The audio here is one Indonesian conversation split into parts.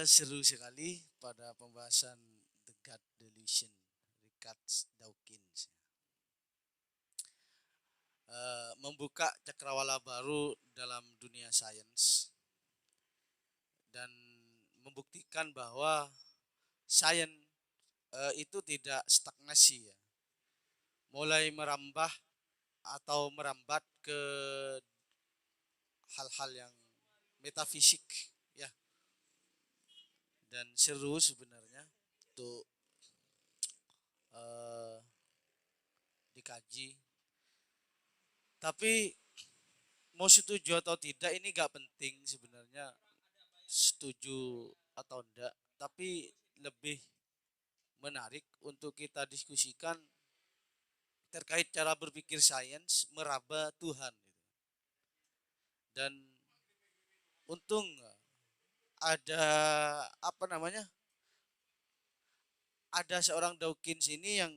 Seru sekali pada pembahasan The God Delusion, Richard Dawkins. Membuka cakrawala baru dalam dunia sains dan membuktikan bahwa sains itu tidak stagnasi ya, mulai merambah atau merambat ke hal-hal yang metafisik ya, dan seru sebenarnya untuk eh, dikaji. Tapi mau setuju atau tidak ini gak penting sebenarnya, setuju atau enggak, tapi lebih menarik untuk kita diskusikan terkait cara berpikir sains meraba Tuhan. Dan untung ada apa namanya, ada seorang Dawkins ini yang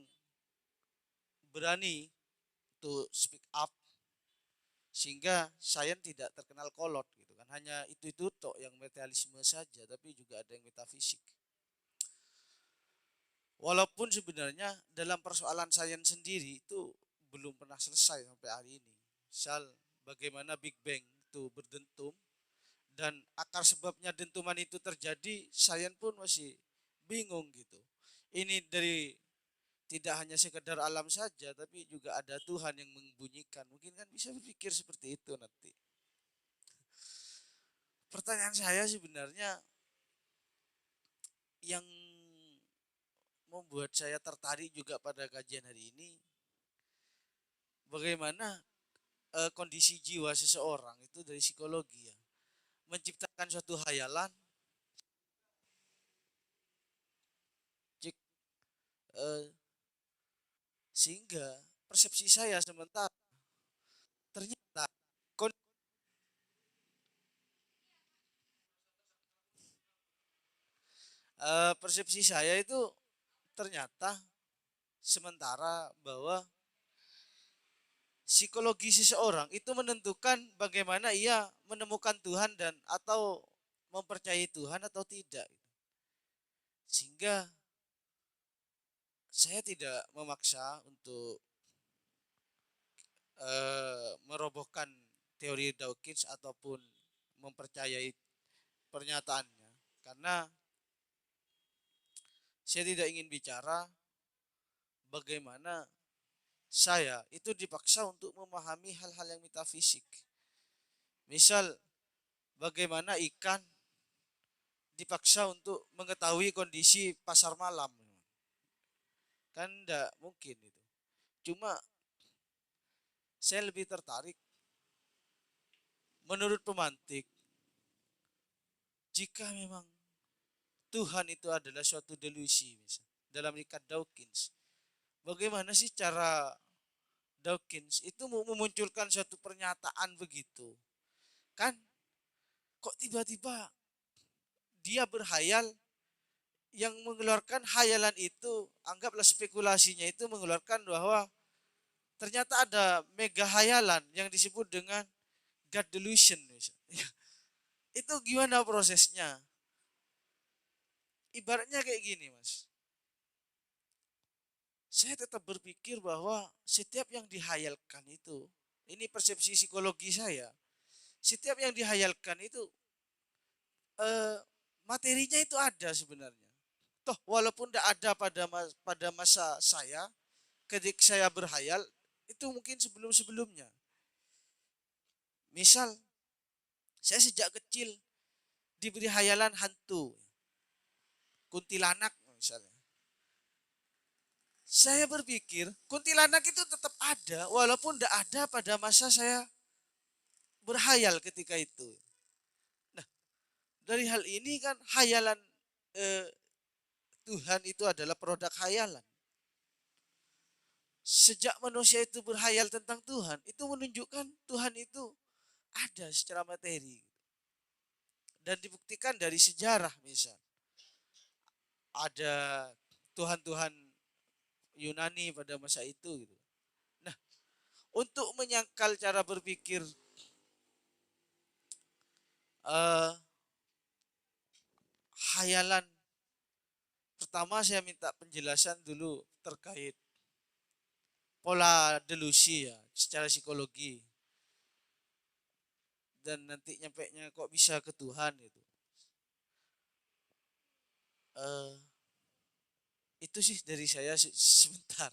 berani to speak up sehingga sains tidak terkenal kolot gitu kan, hanya itu tok yang materialisme saja, tapi juga ada yang metafisik. Walaupun sebenarnya dalam persoalan sains sendiri itu belum pernah selesai sampai hari ini. Misal bagaimana Big Bang itu berdentum dan akar sebabnya dentuman itu terjadi, sains pun masih bingung gitu. Ini dari tidak hanya sekedar alam saja, tapi juga ada Tuhan yang membunyikan. Mungkin kan bisa berpikir seperti itu nanti. Pertanyaan saya sebenarnya yang membuat saya tertarik juga pada kajian hari ini, bagaimana kondisi jiwa seseorang itu dari psikologi ya, menciptakan suatu hayalan cik, eh, sehingga persepsi saya sementara ternyata persepsi saya itu ternyata sementara bahwa psikologi seseorang itu menentukan bagaimana ia menemukan Tuhan dan atau mempercayai Tuhan atau tidak. Sehingga saya tidak memaksa untuk merobohkan teori Dawkins ataupun mempercayai pernyataannya, karena saya tidak ingin bicara bagaimana saya itu dipaksa untuk memahami hal-hal yang metafisik. Misal bagaimana ikan dipaksa untuk mengetahui kondisi pasar malam. Kan tidak mungkin itu. Cuma saya lebih tertarik menurut pemantik, jika memang Tuhan itu adalah suatu delusi misal, dalam ikat Dawkins, bagaimana sih cara Dawkins itu mau memunculkan suatu pernyataan begitu? Kan kok tiba-tiba dia berhayal, yang mengeluarkan hayalan itu, anggaplah spekulasinya itu mengeluarkan bahwa ternyata ada mega hayalan yang disebut dengan God delusion. Itu gimana prosesnya? Ibaratnya kayak gini, Mas. Saya tetap berpikir bahwa setiap yang dihayalkan itu, ini persepsi psikologi saya, setiap yang dihayalkan itu eh, materinya itu ada sebenarnya. Toh walaupun tidak ada pada masa saya, ketika saya berhayal, itu mungkin sebelum-sebelumnya. Misal saya sejak kecil diberi hayalan hantu, kuntilanak misalnya. Saya berpikir kuntilanak itu tetap ada walaupun tidak ada pada masa saya berhayal ketika itu. Nah, dari hal ini kan hayalan eh, Tuhan itu adalah produk hayalan. Sejak manusia itu berhayal tentang Tuhan, itu menunjukkan Tuhan itu ada secara materi. Dan dibuktikan dari sejarah misal. Ada Tuhan-Tuhan Yunani pada masa itu gitu. Nah, untuk menyangkal cara berpikir uh, hayalan. Pertama saya minta penjelasan dulu terkait pola delusi ya secara psikologi. Dan nanti nyampe nya kok bisa ke Tuhan gitu. Eh, itu sih dari saya sebentar.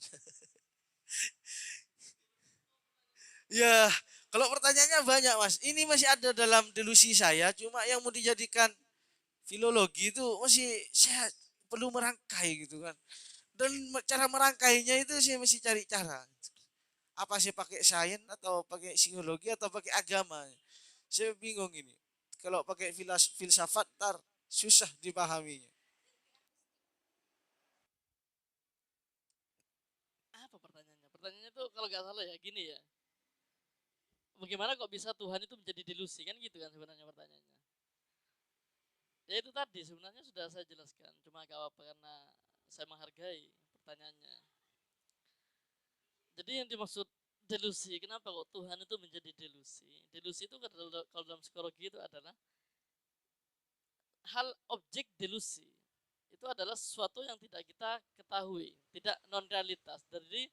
Ya, kalau pertanyaannya banyak mas. Ini masih ada dalam delusi saya. Cuma yang mau dijadikan filologi itu masih saya perlu merangkai gitu kan. Dan cara merangkainya itu saya masih cari cara. Apa sih pakai sains atau pakai psikologi atau pakai agama? Saya bingung ini. Kalau pakai filsafat tar susah dipahaminya. Apa pertanyaannya? Pertanyaannya tuh kalau nggak salah ya gini ya. Bagaimana kok bisa Tuhan itu menjadi delusi kan gitu kan sebenarnya pertanyaannya. Ya itu tadi sebenarnya sudah saya jelaskan. Cuma gak apa karena saya menghargai pertanyaannya. Jadi yang dimaksud delusi, kenapa kok Tuhan itu menjadi delusi? Delusi itu kalau dalam psikologi itu adalah hal objek delusi. Itu adalah sesuatu yang tidak kita ketahui, tidak non realitas. Jadi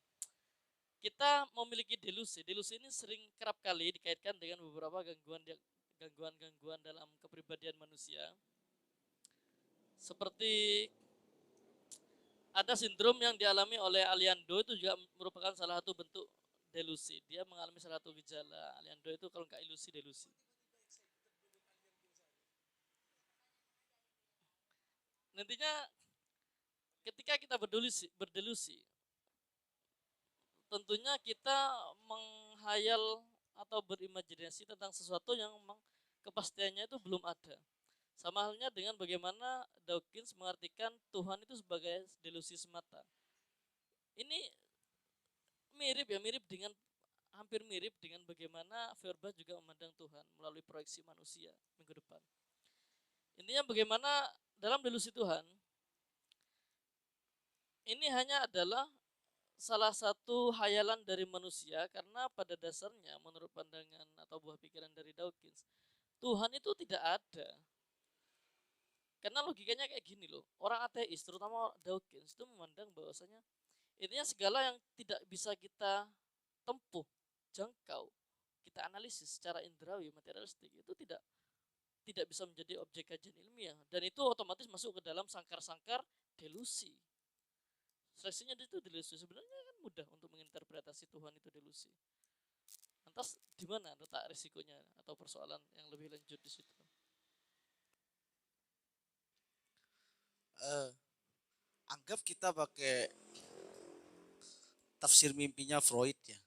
kita memiliki delusi. Delusi ini sering kerap kali dikaitkan dengan beberapa gangguan-gangguan dalam kepribadian manusia. Seperti ada sindrom yang dialami oleh Aliando itu juga merupakan salah satu bentuk delusi. Dia mengalami salah satu gejala. Aliando itu kalau nggak ilusi delusi. Nantinya ketika kita berdelusi, tentunya kita menghayal atau berimajinasi tentang sesuatu yang memang kepastiannya itu belum ada. Sama halnya dengan bagaimana Dawkins mengartikan Tuhan itu sebagai delusi semata. Ini hampir mirip dengan bagaimana Feuerbach juga memandang Tuhan melalui proyeksi manusia minggu depan. Intinya bagaimana dalam delusi Tuhan ini hanya adalah salah satu hayalan dari manusia karena pada dasarnya menurut pandangan atau buah pikiran dari Dawkins Tuhan itu tidak ada. Karena logikanya kayak gini loh, orang ateis terutama Dawkins itu memandang bahwasanya intinya segala yang tidak bisa kita tempuh, jangkau, kita analisis secara indrawi materialistik itu tidak bisa menjadi objek kajian ilmiah dan itu otomatis masuk ke dalam sangkar-sangkar delusi. Seleksinya itu delusi sebenarnya kan mudah untuk menginterpretasi Tuhan itu delusi. Lantas di mana letak risikonya atau persoalan yang lebih lanjut di situ? Eh, anggap kita pakai tafsir mimpinya Freud ya.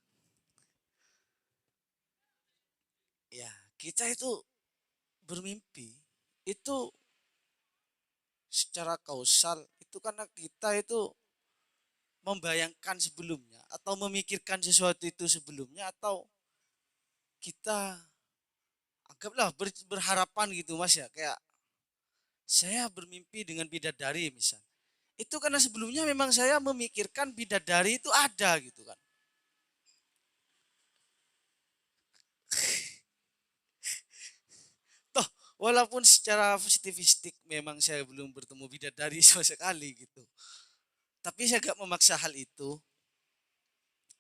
Ya, kita itu bermimpi itu secara kausal itu karena kita itu membayangkan sebelumnya atau memikirkan sesuatu itu sebelumnya atau kita anggaplah berharapan gitu mas ya kayak saya bermimpi dengan bidadari misal itu karena sebelumnya memang saya memikirkan bidadari itu ada gitu kan. Toh walaupun secara positivistik memang saya belum bertemu bidadari sama sekali gitu tapi saya gak memaksa hal itu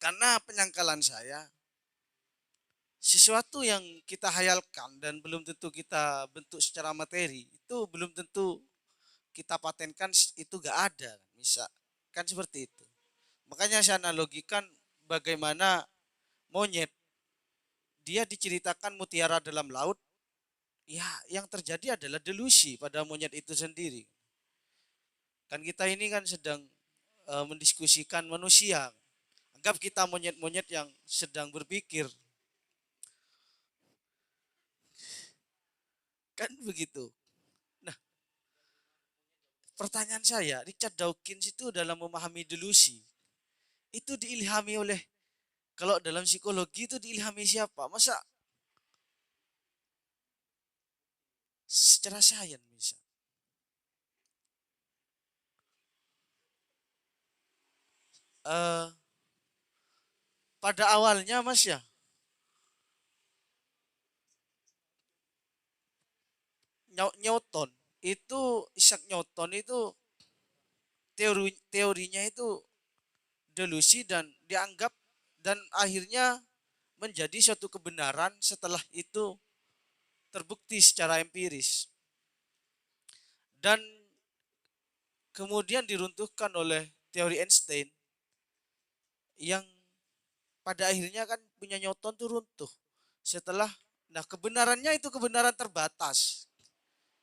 karena penyangkalan saya sesuatu yang kita hayalkan dan belum tentu kita bentuk secara materi itu belum tentu kita patenkan itu gak ada misal kan seperti itu makanya saya analogikan bagaimana monyet dia diceritakan mutiara dalam laut ya yang terjadi adalah delusi pada monyet itu sendiri kan kita ini kan sedang mendiskusikan manusia anggap kita monyet-monyet yang sedang berpikir kan begitu. Nah, pertanyaan saya, Richard Dawkins itu dalam memahami delusi, itu diilhami oleh, kalau dalam psikologi itu diilhami siapa? Masa secara sains bisa? Eh, pada awalnya mas ya, Newton itu Isaac Newton itu teorinya itu delusi dan dianggap dan akhirnya menjadi suatu kebenaran setelah itu terbukti secara empiris dan kemudian diruntuhkan oleh teori Einstein yang pada akhirnya kan punya Newton tuh runtuh setelah kebenarannya itu kebenaran terbatas,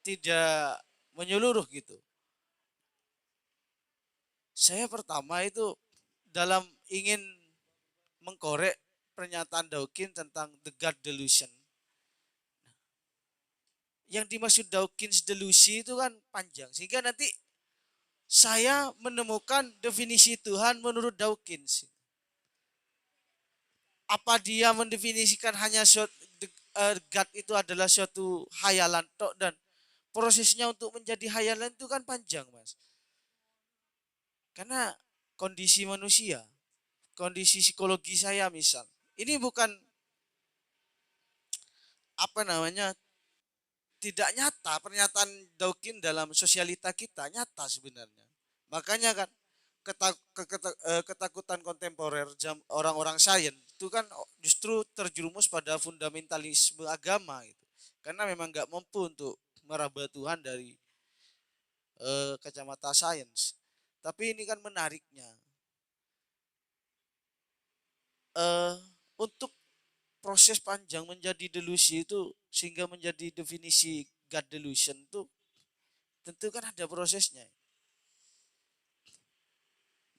tidak menyeluruh gitu. Saya pertama itu dalam ingin mengkorek pernyataan Dawkins tentang the God delusion. Yang dimaksud Dawkins delusi itu kan panjang, sehingga nanti saya menemukan definisi Tuhan menurut Dawkins. Apa dia mendefinisikan hanya God itu adalah suatu hayalan tok, dan prosesnya untuk menjadi hayalan itu kan panjang, Mas. Karena kondisi manusia, kondisi psikologi saya misal, ini bukan apa namanya tidak nyata, pernyataan Dawkins dalam sosialita kita nyata sebenarnya. Makanya kan ketakutan kontemporer orang-orang sains itu kan justru terjerumus pada fundamentalisme agama gitu. Karena memang nggak mampu untuk meraba Tuhan dari kacamata sains. Tapi ini kan menariknya untuk proses panjang menjadi delusi itu sehingga menjadi definisi God delusion itu tentu kan ada prosesnya.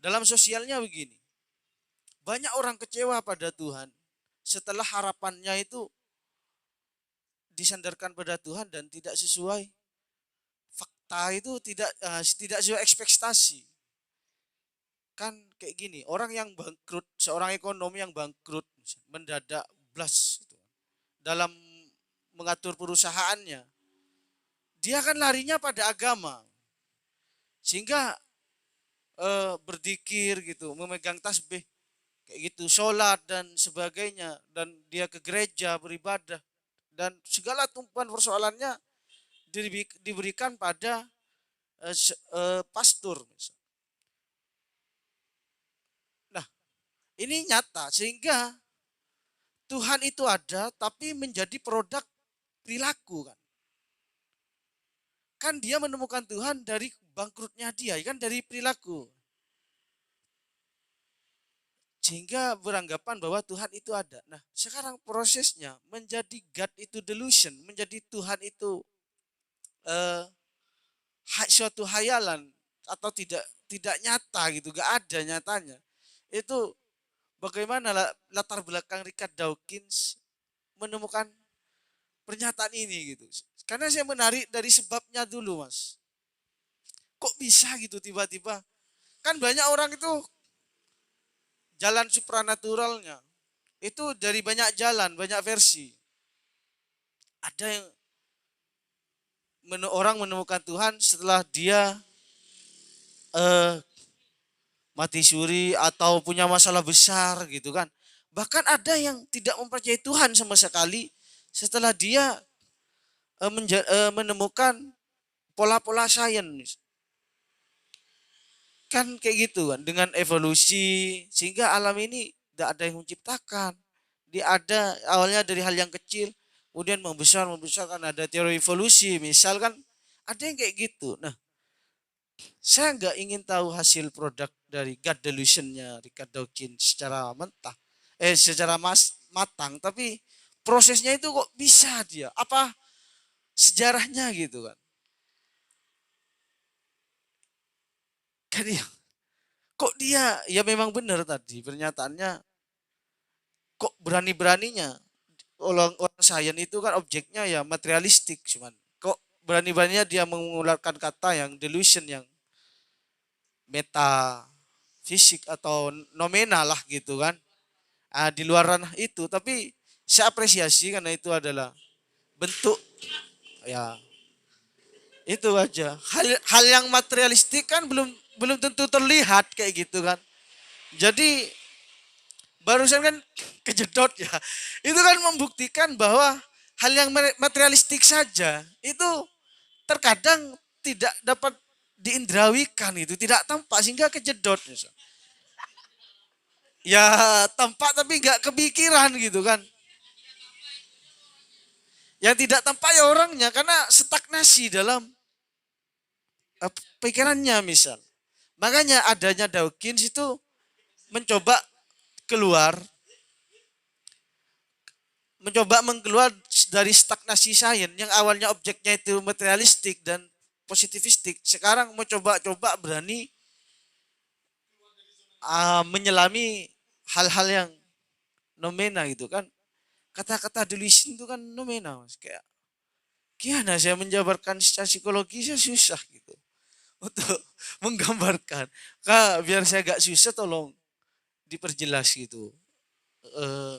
Dalam sosialnya begini, banyak orang kecewa pada Tuhan setelah harapannya itu disandarkan pada Tuhan dan tidak sesuai fakta, itu tidak sesuai ekspektasi. Kan kayak gini, orang yang bangkrut, seorang ekonom yang bangkrut mendadak blast gitu, dalam mengatur perusahaannya, dia kan larinya pada agama, sehingga berzikir gitu, memegang tasbih kayak gitu, sholat dan sebagainya, dan dia ke gereja beribadah, dan segala tumpuan persoalannya diberikan pada pastor. Nah, ini nyata sehingga Tuhan itu ada tapi menjadi produk perilaku kan. Kan dia menemukan Tuhan dari bangkrutnya dia, kan dari perilaku. Sehingga beranggapan bahwa Tuhan itu ada. Nah, sekarang prosesnya menjadi God itu delusion, menjadi Tuhan itu eh, suatu hayalan atau tidak nyata gitu, gak ada nyatanya. Itu bagaimana latar belakang Richard Dawkins menemukan pernyataan ini gitu. Karena saya menarik dari sebabnya dulu, Mas. Kok bisa gitu tiba-tiba? Kan banyak orang itu jalan supranaturalnya itu dari banyak jalan, banyak versi. Ada yang orang menemukan Tuhan setelah dia eh, mati suri atau punya masalah besar gitu kan. Bahkan ada yang tidak mempercayai Tuhan sama sekali setelah dia menemukan pola-pola sains. Kan kayak gitu kan, dengan evolusi sehingga alam ini tidak ada yang menciptakan. Dia ada awalnya dari hal yang kecil, kemudian membesar kan ada teori evolusi misal kan, ada yang kayak gitu. Nah, saya nggak ingin tahu hasil produk dari God delusionnya Richard Dawkins secara mentah, secara matang, tapi prosesnya itu kok bisa dia, apa sejarahnya gitu kan. Kan ya, kok dia ya memang benar tadi pernyataannya, kok berani-beraninya orang sains itu kan objeknya ya materialistik, cuman kok berani-beraninya dia mengeluarkan kata yang delusion, yang meta fisik atau nomena lah gitu kan, di luar ranah itu. Tapi saya apresiasi karena itu adalah bentuk, ya itu aja, hal yang materialistik kan belum belum tentu terlihat kayak gitu kan. Jadi barusan kan kejedot ya, itu kan membuktikan bahwa hal yang materialistik saja itu terkadang tidak dapat diindrawikan itu, tidak tampak sehingga kejedot. Ya tampak tapi nggak kepikiran gitu kan. Yang tidak tampak ya orangnya karena stagnasi dalam pikirannya misal. Makanya adanya Dawkins itu mencoba keluar, mencoba mengeluar dari stagnasi sains yang awalnya objeknya itu materialistik dan positivistik. Sekarang mau coba-coba berani menyelami hal-hal yang nomena gitu kan. Kata-kata delusion itu kan nomena mas. Kayak gimana saya menjabarkan secara psikologi saya susah gitu untuk menggambarkan. Kak, biar saya gak susah tolong diperjelas gitu. Eh,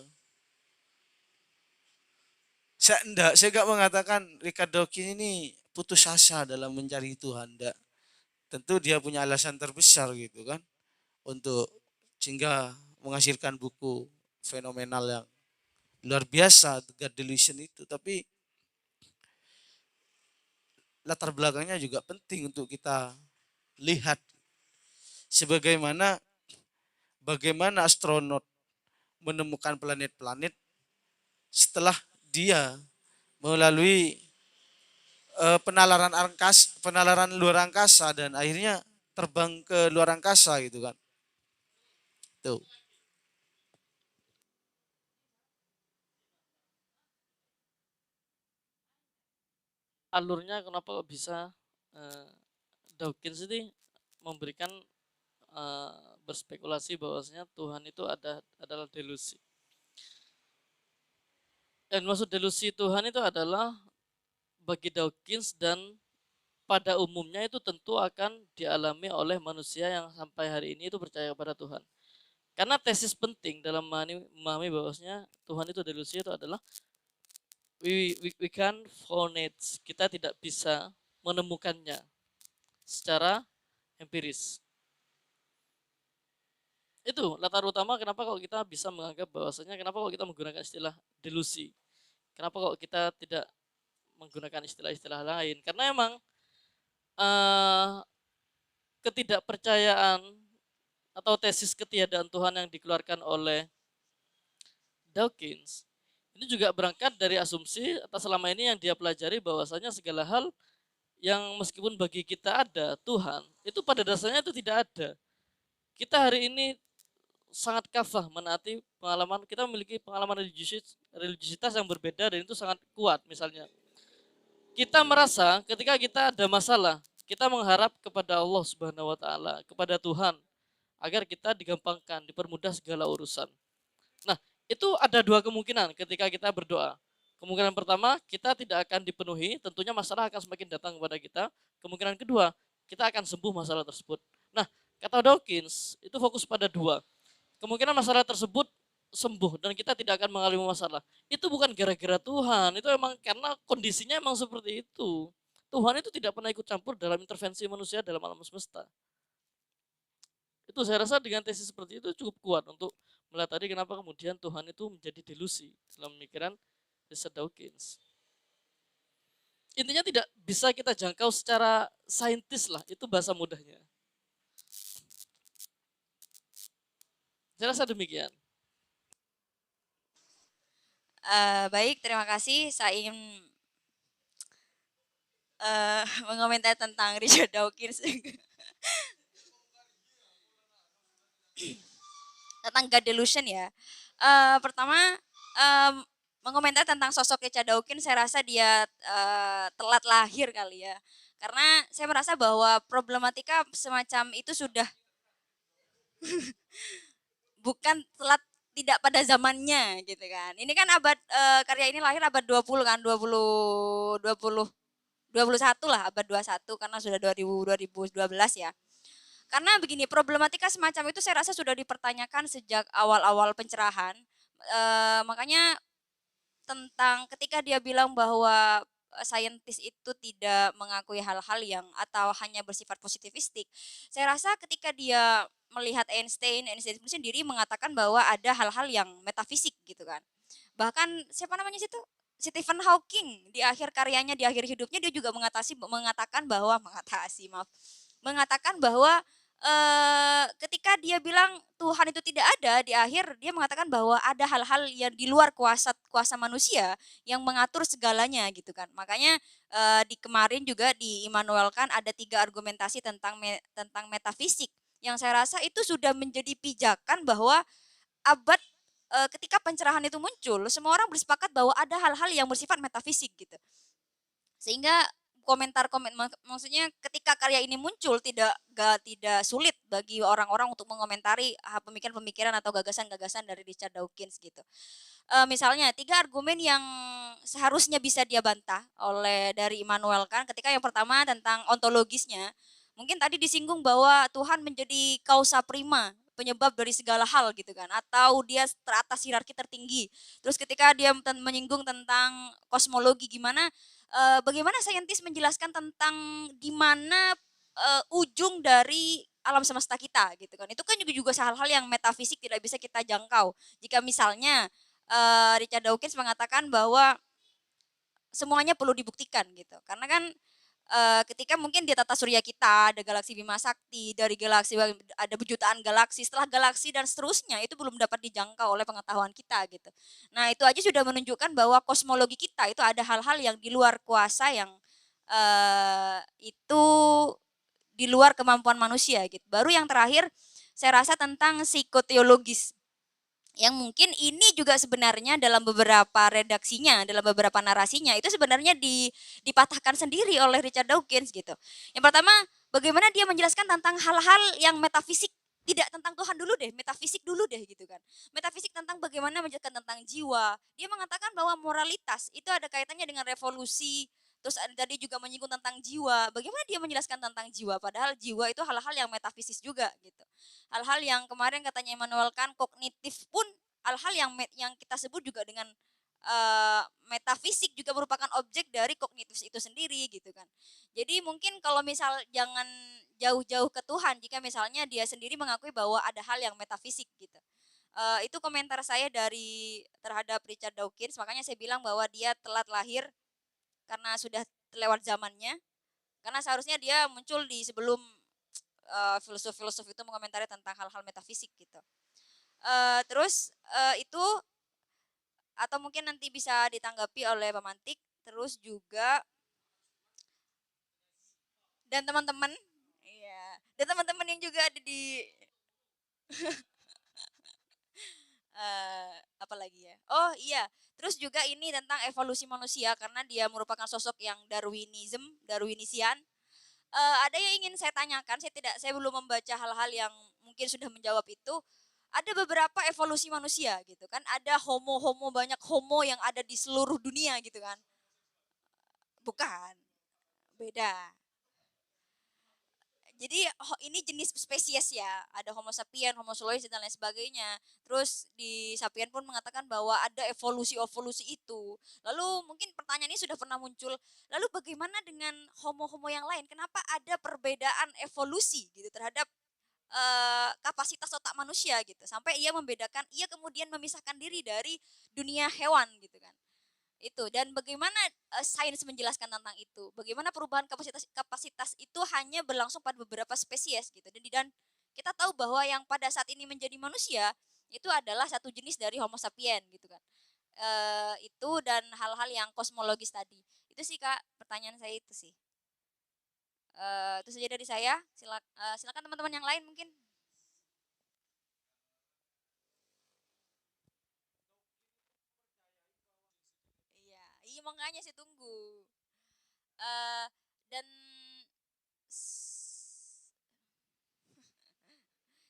saya gak mengatakan Richard Dawkins ini putus asa dalam mencari Tuhan. Enggak. Tentu dia punya alasan terbesar gitu kan untuk sehingga menghasilkan buku fenomenal yang luar biasa God Delusion itu. Tapi latar belakangnya juga penting untuk kita lihat sebagaimana bagaimana astronot menemukan planet-planet setelah dia melalui penalaran luar angkasa dan akhirnya terbang ke luar angkasa gitu kan. Tuh. Alurnya kenapa kok bisa eh, Dawkins ini memberikan berspekulasi bahwasanya Tuhan itu adalah delusi. Dan maksud delusi Tuhan itu adalah bagi Dawkins dan pada umumnya itu tentu akan dialami oleh manusia yang sampai hari ini itu percaya kepada Tuhan. Karena tesis penting dalam memahami bahwasanya Tuhan itu delusi itu adalah we can found it. Kita tidak bisa menemukannya secara empiris. Itu latar utama kenapa kalau kita bisa menganggap bahwasanya kenapa kalau kita menggunakan istilah delusi. Kenapa kok kita tidak menggunakan istilah-istilah lain? Karena emang uh, ketidakpercayaan atau tesis ketiadaan Tuhan yang dikeluarkan oleh Dawkins ini juga berangkat dari asumsi atas selama ini yang dia pelajari bahwasanya segala hal yang meskipun bagi kita ada Tuhan itu pada dasarnya itu tidak ada. Kita hari ini sangat kafah menaati pengalaman, kita memiliki pengalaman religiusitas yang berbeda dan itu sangat kuat. Misalnya kita merasa ketika kita ada masalah, kita mengharap kepada Allah Subhanahu wa taala, kepada Tuhan agar kita digampangkan, dipermudah segala urusan. Nah, itu ada dua kemungkinan ketika kita berdoa. Kemungkinan pertama, kita tidak akan dipenuhi, tentunya masalah akan semakin datang kepada kita. Kemungkinan kedua, kita akan sembuh masalah tersebut. Nah, kata Dawkins, itu fokus pada dua. Kemungkinan masalah tersebut sembuh dan kita tidak akan mengalami masalah. Itu bukan gara-gara Tuhan, itu emang karena kondisinya emang seperti itu. Tuhan itu tidak pernah ikut campur dalam intervensi manusia dalam alam semesta. Itu saya rasa dengan tesis seperti itu cukup kuat untuk melihat tadi kenapa kemudian Tuhan itu menjadi delusi dalam pemikiran Richard Dawkins. Intinya tidak bisa kita jangkau secara saintis lah, itu bahasa mudahnya. Saya rasa demikian. Baik, terima kasih. Saya ingin mengomentari tentang Richard Dawkins tentang God Delusion ya. Pertama, mengomentari tentang sosok Richard Dawkins, saya rasa dia telat lahir kali ya. Karena saya merasa bahwa problematika semacam itu sudah bukan telat, tidak pada zamannya gitu kan. Ini kan abad karya ini lahir abad 20 kan, 21 lah, abad 21 karena sudah 2012 ya. Karena begini, problematika semacam itu saya rasa sudah dipertanyakan sejak awal-awal pencerahan. Makanya tentang ketika dia bilang bahwa saintis itu tidak mengakui hal-hal yang atau hanya bersifat positivistik. Saya rasa ketika dia melihat Einstein pun sendiri mengatakan bahwa ada hal-hal yang metafisik gitu kan. Bahkan siapa namanya situ? Stephen Hawking di akhir karyanya, di akhir hidupnya dia juga mengatakan bahwa ketika dia bilang Tuhan itu tidak ada, di akhir dia mengatakan bahwa ada hal-hal yang di luar kuasa kuasa manusia yang mengatur segalanya gitu kan. Makanya di kemarin juga di Immanuel Kant ada 3 argumentasi tentang metafisik yang saya rasa itu sudah menjadi pijakan bahwa abad ketika pencerahan itu muncul, semua orang bersepakat bahwa ada hal-hal yang bersifat metafisik gitu. Sehingga maksudnya ketika karya ini muncul tidak sulit bagi orang-orang untuk mengomentari pemikiran-pemikiran atau gagasan-gagasan dari Richard Dawkins gitu. Misalnya 3 argumen yang seharusnya bisa dia bantah oleh dari Immanuel Kant. Ketika yang pertama tentang ontologisnya, mungkin tadi disinggung bahwa Tuhan menjadi causa prima, penyebab dari segala hal gitu kan, atau dia teratas hierarki tertinggi. Terus ketika dia menyinggung tentang kosmologi, bagaimana saintis menjelaskan tentang di mana ujung dari alam semesta kita gitu kan. Itu kan juga hal-hal yang metafisik tidak bisa kita jangkau. Jika misalnya Richard Dawkins mengatakan bahwa semuanya perlu dibuktikan gitu. Karena kan ketika mungkin di tata surya kita ada galaksi Bima Sakti, dari galaksi ada berjutaan galaksi, setelah galaksi dan seterusnya itu belum dapat dijangkau oleh pengetahuan kita gitu. Nah, itu aja sudah menunjukkan bahwa kosmologi kita itu ada hal-hal yang di luar kuasa yang itu di luar kemampuan manusia gitu. Baru yang terakhir saya rasa tentang psikoteologis yang mungkin ini juga sebenarnya dalam beberapa redaksinya, dalam beberapa narasinya itu sebenarnya dipatahkan sendiri oleh Richard Dawkins gitu. Yang pertama, bagaimana dia menjelaskan tentang hal-hal yang metafisik, tidak tentang Tuhan dulu deh, metafisik dulu deh gitu kan. Metafisik tentang bagaimana menjelaskan tentang jiwa. Dia mengatakan bahwa moralitas itu ada kaitannya dengan revolusi. Terus tadi juga menyinggung tentang jiwa. Bagaimana dia menjelaskan tentang jiwa? Padahal jiwa itu hal-hal yang metafisis juga gitu. Hal-hal yang kemarin katanya Immanuel Kant kognitif pun hal-hal yang kita sebut juga dengan metafisik juga merupakan objek dari kognitif itu sendiri gitu kan. Jadi mungkin kalau misal jangan jauh-jauh ke Tuhan jika misalnya dia sendiri mengakui bahwa ada hal yang metafisik gitu. Itu komentar saya terhadap Richard Dawkins, makanya saya bilang bahwa dia telat lahir karena sudah lewat zamannya. Karena seharusnya dia muncul di sebelum filosof-filosof itu mengomentari tentang hal-hal metafisik gitu. Terus itu atau mungkin nanti bisa ditanggapi oleh pemantik. Terus juga dan teman-teman, iya, dan teman-teman yang juga ada di apa lagi ya? Oh iya, terus juga ini tentang evolusi manusia karena dia merupakan sosok yang Darwinisian. Ada yang ingin saya tanyakan, saya belum membaca hal-hal yang mungkin sudah menjawab itu. Ada beberapa evolusi manusia gitu kan, ada banyak homo yang ada di seluruh dunia gitu kan. Bukan, beda. Jadi ini jenis spesies ya, ada Homo sapien, Homo solois dan lain sebagainya. Terus di Sapien pun mengatakan bahwa ada evolusi-evolusi itu. Lalu mungkin pertanyaan ini sudah pernah muncul, lalu bagaimana dengan homo-homo yang lain? Kenapa ada perbedaan evolusi gitu terhadap kapasitas otak manusia gitu, sampai ia kemudian memisahkan diri dari dunia hewan gitu kan. Itu, dan bagaimana sains menjelaskan tentang itu, bagaimana perubahan kapasitas kapasitas itu hanya berlangsung pada beberapa spesies gitu, dan kita tahu bahwa yang pada saat ini menjadi manusia itu adalah satu jenis dari Homo sapien gitu kan. Itu dan hal-hal yang kosmologis tadi itu sih Kak, pertanyaan saya itu sih. Itu saja dari saya. Silakan teman-teman yang lain mungkin. Iya, iya makanya saya tunggu. eh dan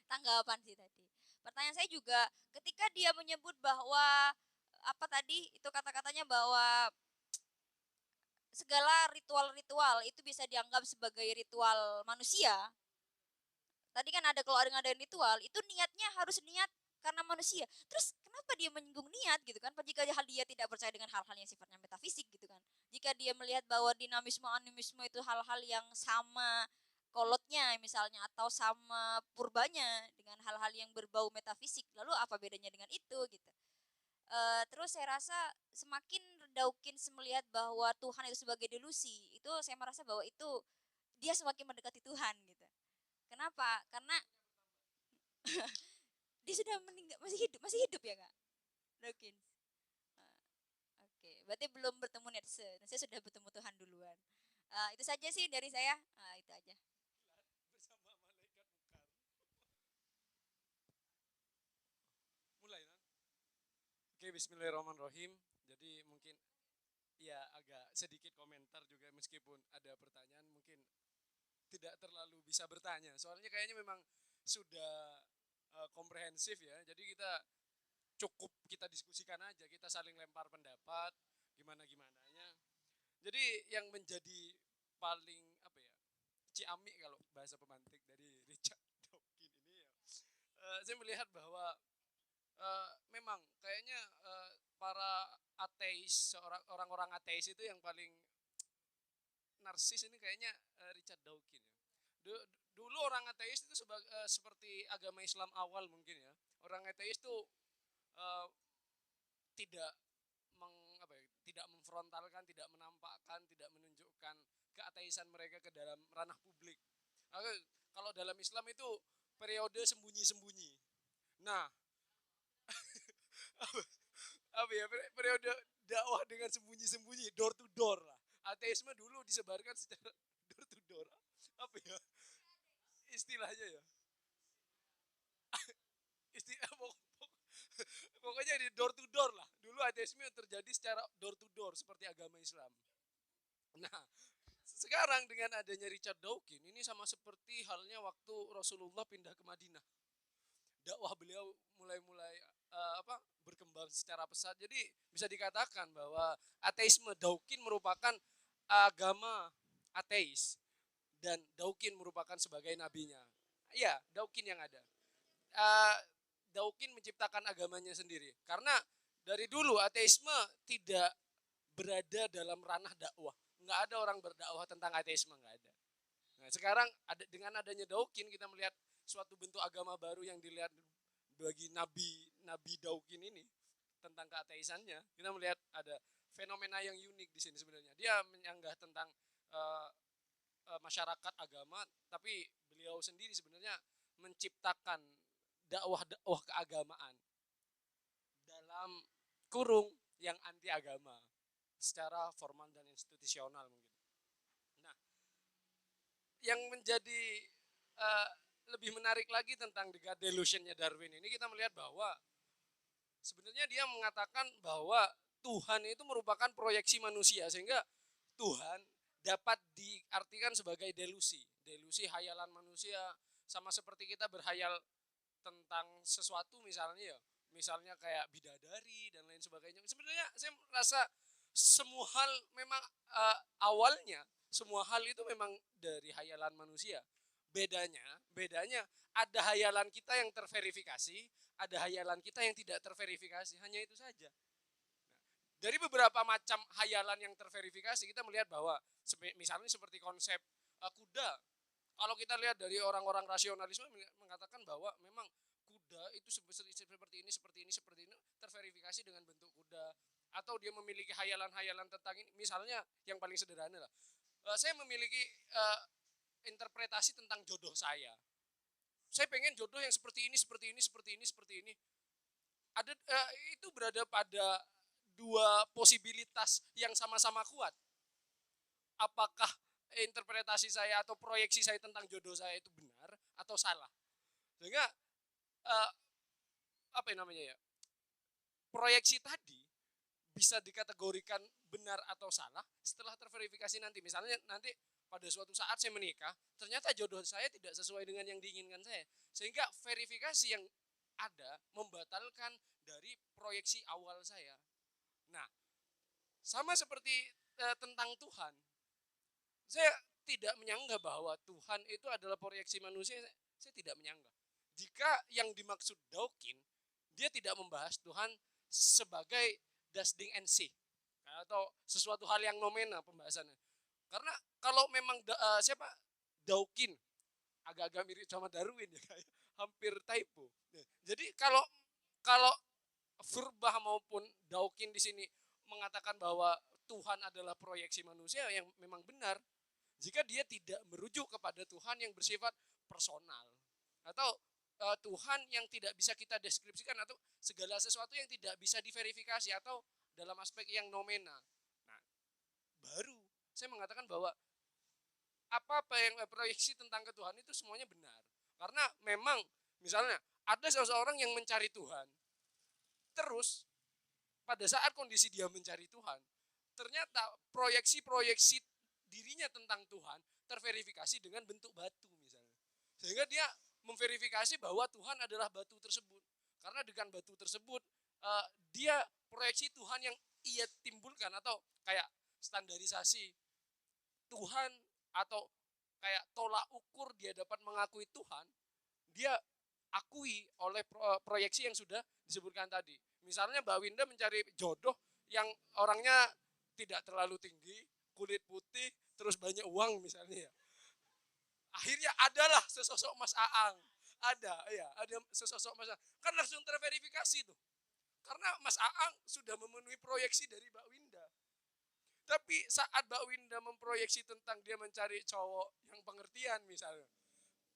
tanggapan sih tadi. Pertanyaan saya juga, ketika dia menyebut bahwa apa tadi itu kata-katanya bahwa segala ritual-ritual itu bisa dianggap sebagai ritual manusia. Tadi kan ada kalau ada ngadain ritual, itu niatnya harus niat karena manusia. Terus kenapa dia menyinggung niat gitu kan? Jika dia tidak percaya dengan hal-hal yang sifatnya metafisik gitu kan. Jika dia melihat bahwa dinamisme animisme itu hal-hal yang sama kolotnya misalnya atau sama purbanya dengan hal-hal yang berbau metafisik, lalu apa bedanya dengan itu gitu. Terus saya rasa semakin Dawkins melihat bahwa Tuhan itu sebagai delusi, itu saya merasa bahwa itu dia semakin mendekati Tuhan gitu. Kenapa? Karena dia sudah meninggal, masih hidup ya Kak, Dawkins. Ah, Oke, berarti belum bertemu Nietzsche. Saya sudah bertemu Tuhan duluan. Itu saja sih dari saya. Itu aja. Bersama malaikat mungkar. Mulai kan? Oke, bismillahirrahmanirrahim. Jadi mungkin ya agak sedikit komentar juga meskipun ada pertanyaan mungkin tidak terlalu bisa bertanya. Soalnya kayaknya memang sudah komprehensif ya. Jadi cukup kita diskusikan aja, kita saling lempar pendapat gimana-gimananya. Jadi yang menjadi paling apa ya? Ciamik kalau bahasa pemantik dari Richard Dawkins ini ya. Saya melihat bahwa memang kayaknya para ateis, orang-orang ateis itu yang paling narsis ini kayaknya Richard Dawkins ya. Dulu orang ateis itu seperti agama Islam awal mungkin ya. Orang ateis itu uh, tidak tidak memfrontalkan, tidak menampakkan, tidak menunjukkan keateisan mereka ke dalam ranah publik. Kalau dalam Islam itu periode sembunyi-sembunyi. Nah, apa ya, periode dakwah dengan sembunyi-sembunyi, door to door lah. Ateisme dulu disebarkan secara door to door. Apa ya istilahnya ya? Istilah pokoknya di door to door lah. Dulu ateisme terjadi secara door to door seperti agama Islam. Nah, sekarang dengan adanya Richard Dawkins ini sama seperti halnya waktu Rasulullah pindah ke Madinah. Dakwah beliau mulai berkembang secara pesat. Jadi bisa dikatakan bahwa ateisme Dawkins merupakan agama ateis dan Dawkins merupakan sebagai nabinya. Iya, Dawkins yang ada. Dawkins menciptakan agamanya sendiri karena dari dulu ateisme tidak berada dalam ranah dakwah. Nggak ada orang berdakwah tentang ateisme, nggak ada. Nah, sekarang dengan adanya Dawkins kita melihat suatu bentuk agama baru yang dilihat bagi Nabi Dawkins ini tentang keateisannya. Kita melihat ada fenomena yang unik di sini sebenarnya. Dia menyanggah tentang masyarakat agama, tapi beliau sendiri sebenarnya menciptakan dakwah keagamaan dalam kurung yang anti agama secara formal dan institusional mungkin. Nah, yang menjadi lebih menarik lagi tentang the delusionnya Darwin ini, kita melihat bahwa sebenarnya dia mengatakan bahwa Tuhan itu merupakan proyeksi manusia, sehingga Tuhan dapat diartikan sebagai delusi hayalan manusia, sama seperti kita berhayal tentang sesuatu misalnya kayak bidadari dan lain sebagainya. Sebenarnya saya merasa semua hal memang awalnya semua hal itu memang dari hayalan manusia. Bedanya ada hayalan kita yang terverifikasi, ada hayalan kita yang tidak terverifikasi, hanya itu saja. Dari beberapa macam hayalan yang terverifikasi kita melihat bahwa misalnya seperti konsep kuda. Kalau kita lihat dari orang-orang rasionalisme mengatakan bahwa memang kuda itu seperti ini terverifikasi dengan bentuk kuda, atau dia memiliki hayalan-hayalan tentang ini. Misalnya yang paling sederhana lah, saya memiliki interpretasi tentang jodoh saya. Saya pengen jodoh yang seperti ini. Ada itu berada pada dua posibilitas yang sama-sama kuat. Apakah interpretasi saya atau proyeksi saya tentang jodoh saya itu benar atau salah? Sehingga proyeksi tadi bisa dikategorikan benar atau salah setelah terverifikasi nanti. Misalnya nanti pada suatu saat saya menikah, ternyata jodoh saya tidak sesuai dengan yang diinginkan saya. Sehingga verifikasi yang ada membatalkan dari proyeksi awal saya. Nah, sama seperti tentang Tuhan. Saya tidak menyanggah bahwa Tuhan itu adalah proyeksi manusia, saya tidak menyanggah. Jika yang dimaksud Dawkins, dia tidak membahas Tuhan sebagai does thing and see, atau sesuatu hal yang nomena pembahasannya. Karena kalau memang Dawkins agak-agak mirip sama Darwin ya, kayak hampir typo. Jadi kalau Furbach maupun Dawkins di sini mengatakan bahwa Tuhan adalah proyeksi manusia yang memang benar jika dia tidak merujuk kepada Tuhan yang bersifat personal atau Tuhan yang tidak bisa kita deskripsikan atau segala sesuatu yang tidak bisa diverifikasi atau dalam aspek yang nomena. Nah, baru saya mengatakan bahwa apa-apa yang proyeksi tentang ketuhanan itu semuanya benar. Karena memang misalnya ada seseorang yang mencari Tuhan, terus pada saat kondisi dia mencari Tuhan, ternyata proyeksi-proyeksi dirinya tentang Tuhan terverifikasi dengan bentuk batu misalnya. Sehingga dia memverifikasi bahwa Tuhan adalah batu tersebut. Karena dengan batu tersebut dia proyeksi Tuhan yang ia timbulkan atau kayak standarisasi Tuhan atau kayak tolak ukur dia dapat mengakui Tuhan, dia akui oleh proyeksi yang sudah disebutkan tadi. Misalnya Mbak Winda mencari jodoh yang orangnya tidak terlalu tinggi, kulit putih, terus banyak uang misalnya ya. Akhirnya adalah sesosok Mas Aang. Ada sesosok Mas Aang. Kan langsung terverifikasi tuh. Karena Mas Aang sudah memenuhi proyeksi dari Mbak Winda. Tapi saat Mbak Winda memproyeksi tentang dia mencari cowok yang pengertian misalnya,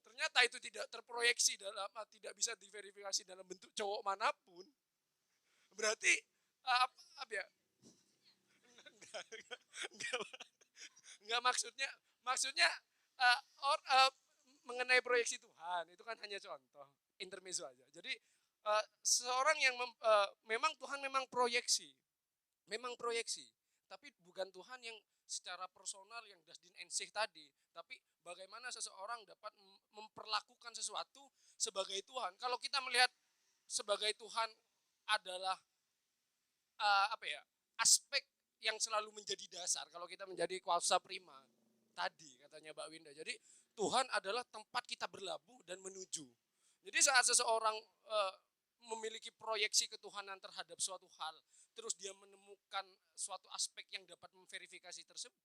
ternyata itu tidak terproyeksi tidak bisa diverifikasi dalam bentuk cowok manapun. Berarti apa ya? Enggak maksudnya mengenai proyeksi Tuhan itu kan hanya contoh intermezzo aja. Jadi seorang yang memang Tuhan memang proyeksi, tapi bukan Tuhan yang secara personal yang dasdin ensih tadi, tapi bagaimana seseorang dapat memperlakukan sesuatu sebagai Tuhan. Kalau kita melihat sebagai Tuhan adalah aspek yang selalu menjadi dasar kalau kita menjadi kuasa prima tadi katanya Mbak Winda. Jadi Tuhan adalah tempat kita berlabuh dan menuju. Jadi saat seseorang memiliki proyeksi ketuhanan terhadap suatu hal, terus dia menemukan suatu aspek yang dapat memverifikasi tersebut,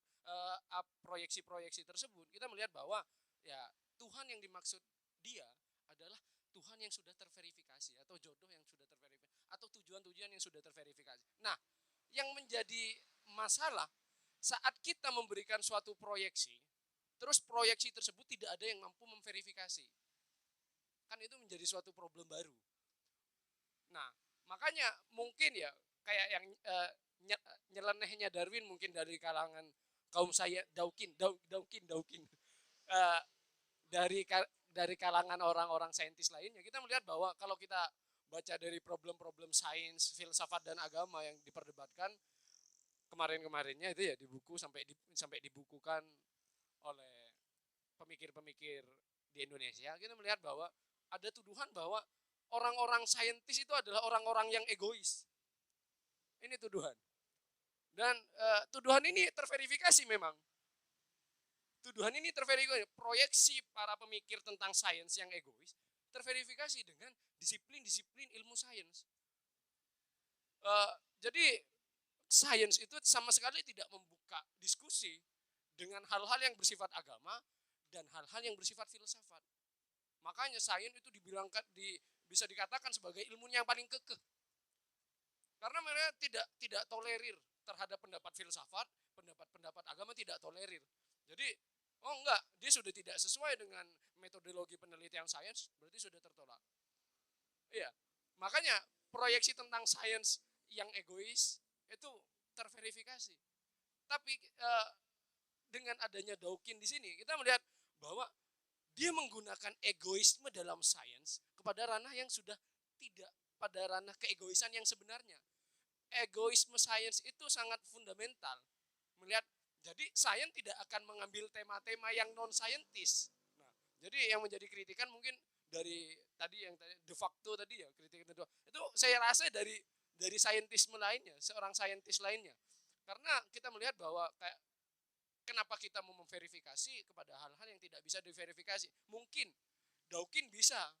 proyeksi-proyeksi tersebut, kita melihat bahwa ya Tuhan yang dimaksud dia adalah Tuhan yang sudah terverifikasi atau jodoh yang sudah terverifikasi atau tujuan-tujuan yang sudah terverifikasi. Nah, yang menjadi masalah saat kita memberikan suatu proyeksi, terus proyeksi tersebut tidak ada yang mampu memverifikasi. Kan itu menjadi suatu problem baru. Nah, makanya mungkin ya kayak yang nyelenehnya Darwin mungkin dari kalangan kaum saya Dawkins dari kalangan orang-orang saintis lainnya, kita melihat bahwa kalau kita baca dari problem-problem sains, filsafat dan agama yang diperdebatkan kemarin-kemarinnya itu ya di buku sampai dibukukan oleh pemikir-pemikir di Indonesia, kita melihat bahwa ada tuduhan bahwa orang-orang saintis itu adalah orang-orang yang egois. Ini tuduhan. Dan tuduhan ini terverifikasi memang. Tuduhan ini terverifikasi. Proyeksi para pemikir tentang sains yang egois terverifikasi dengan disiplin-disiplin ilmu sains. Jadi sains itu sama sekali tidak membuka diskusi dengan hal-hal yang bersifat agama dan hal-hal yang bersifat filsafat. Makanya sains itu bisa dikatakan sebagai ilmunya yang paling kekeh. Karena mereka tidak tolerir terhadap pendapat filsafat, pendapat agama tidak tolerir. Jadi, oh enggak, dia sudah tidak sesuai dengan metodologi penelitian sains, berarti sudah tertolak. Iya, makanya proyeksi tentang sains yang egois itu terverifikasi. Tapi dengan adanya Dawkins di sini, kita melihat bahwa dia menggunakan egoisme dalam sains kepada ranah yang sudah tidak pada ranah keegoisan yang sebenarnya. Egoisme sains itu sangat fundamental. Melihat, jadi sains tidak akan mengambil tema-tema yang non-saintis. Nah, jadi yang menjadi kritikan mungkin dari tadi yang de facto tadi ya, kritikan itu saya rasa dari saintisme lainnya, seorang saintis lainnya. Karena kita melihat bahwa kayak kenapa kita mau memverifikasi kepada hal-hal yang tidak bisa diverifikasi? Mungkin Dawkins bisa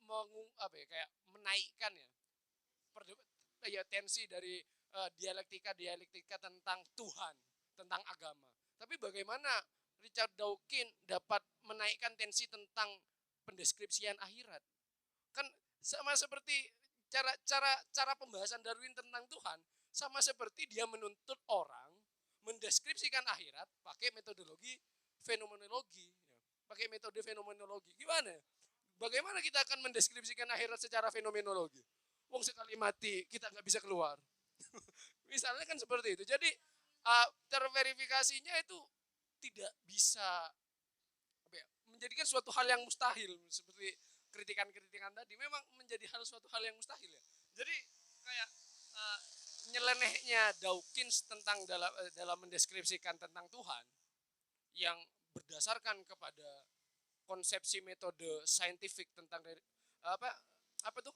kayak menaikkan ya tensi dari dialektika tentang Tuhan, tentang agama. Tapi bagaimana Richard Dawkins dapat menaikkan tensi tentang pendeskripsian akhirat? Kan sama seperti cara pembahasan Darwin tentang Tuhan sama seperti dia menuntut orang mendeskripsikan akhirat pakai metodologi fenomenologi, ya. Pakai metode fenomenologi. Gimana? Bagaimana kita akan mendeskripsikan akhirat secara fenomenologi? Wong sekali mati kita nggak bisa keluar. Misalnya kan seperti itu. Jadi terverifikasinya itu tidak bisa menjadikan suatu hal yang mustahil seperti kritikan-kritikan tadi memang menjadi suatu hal yang mustahil ya. Jadi kayak nyelenehnya Dawkins tentang dalam mendeskripsikan tentang Tuhan yang berdasarkan kepada konsepsi metode saintifik tentang apa tuh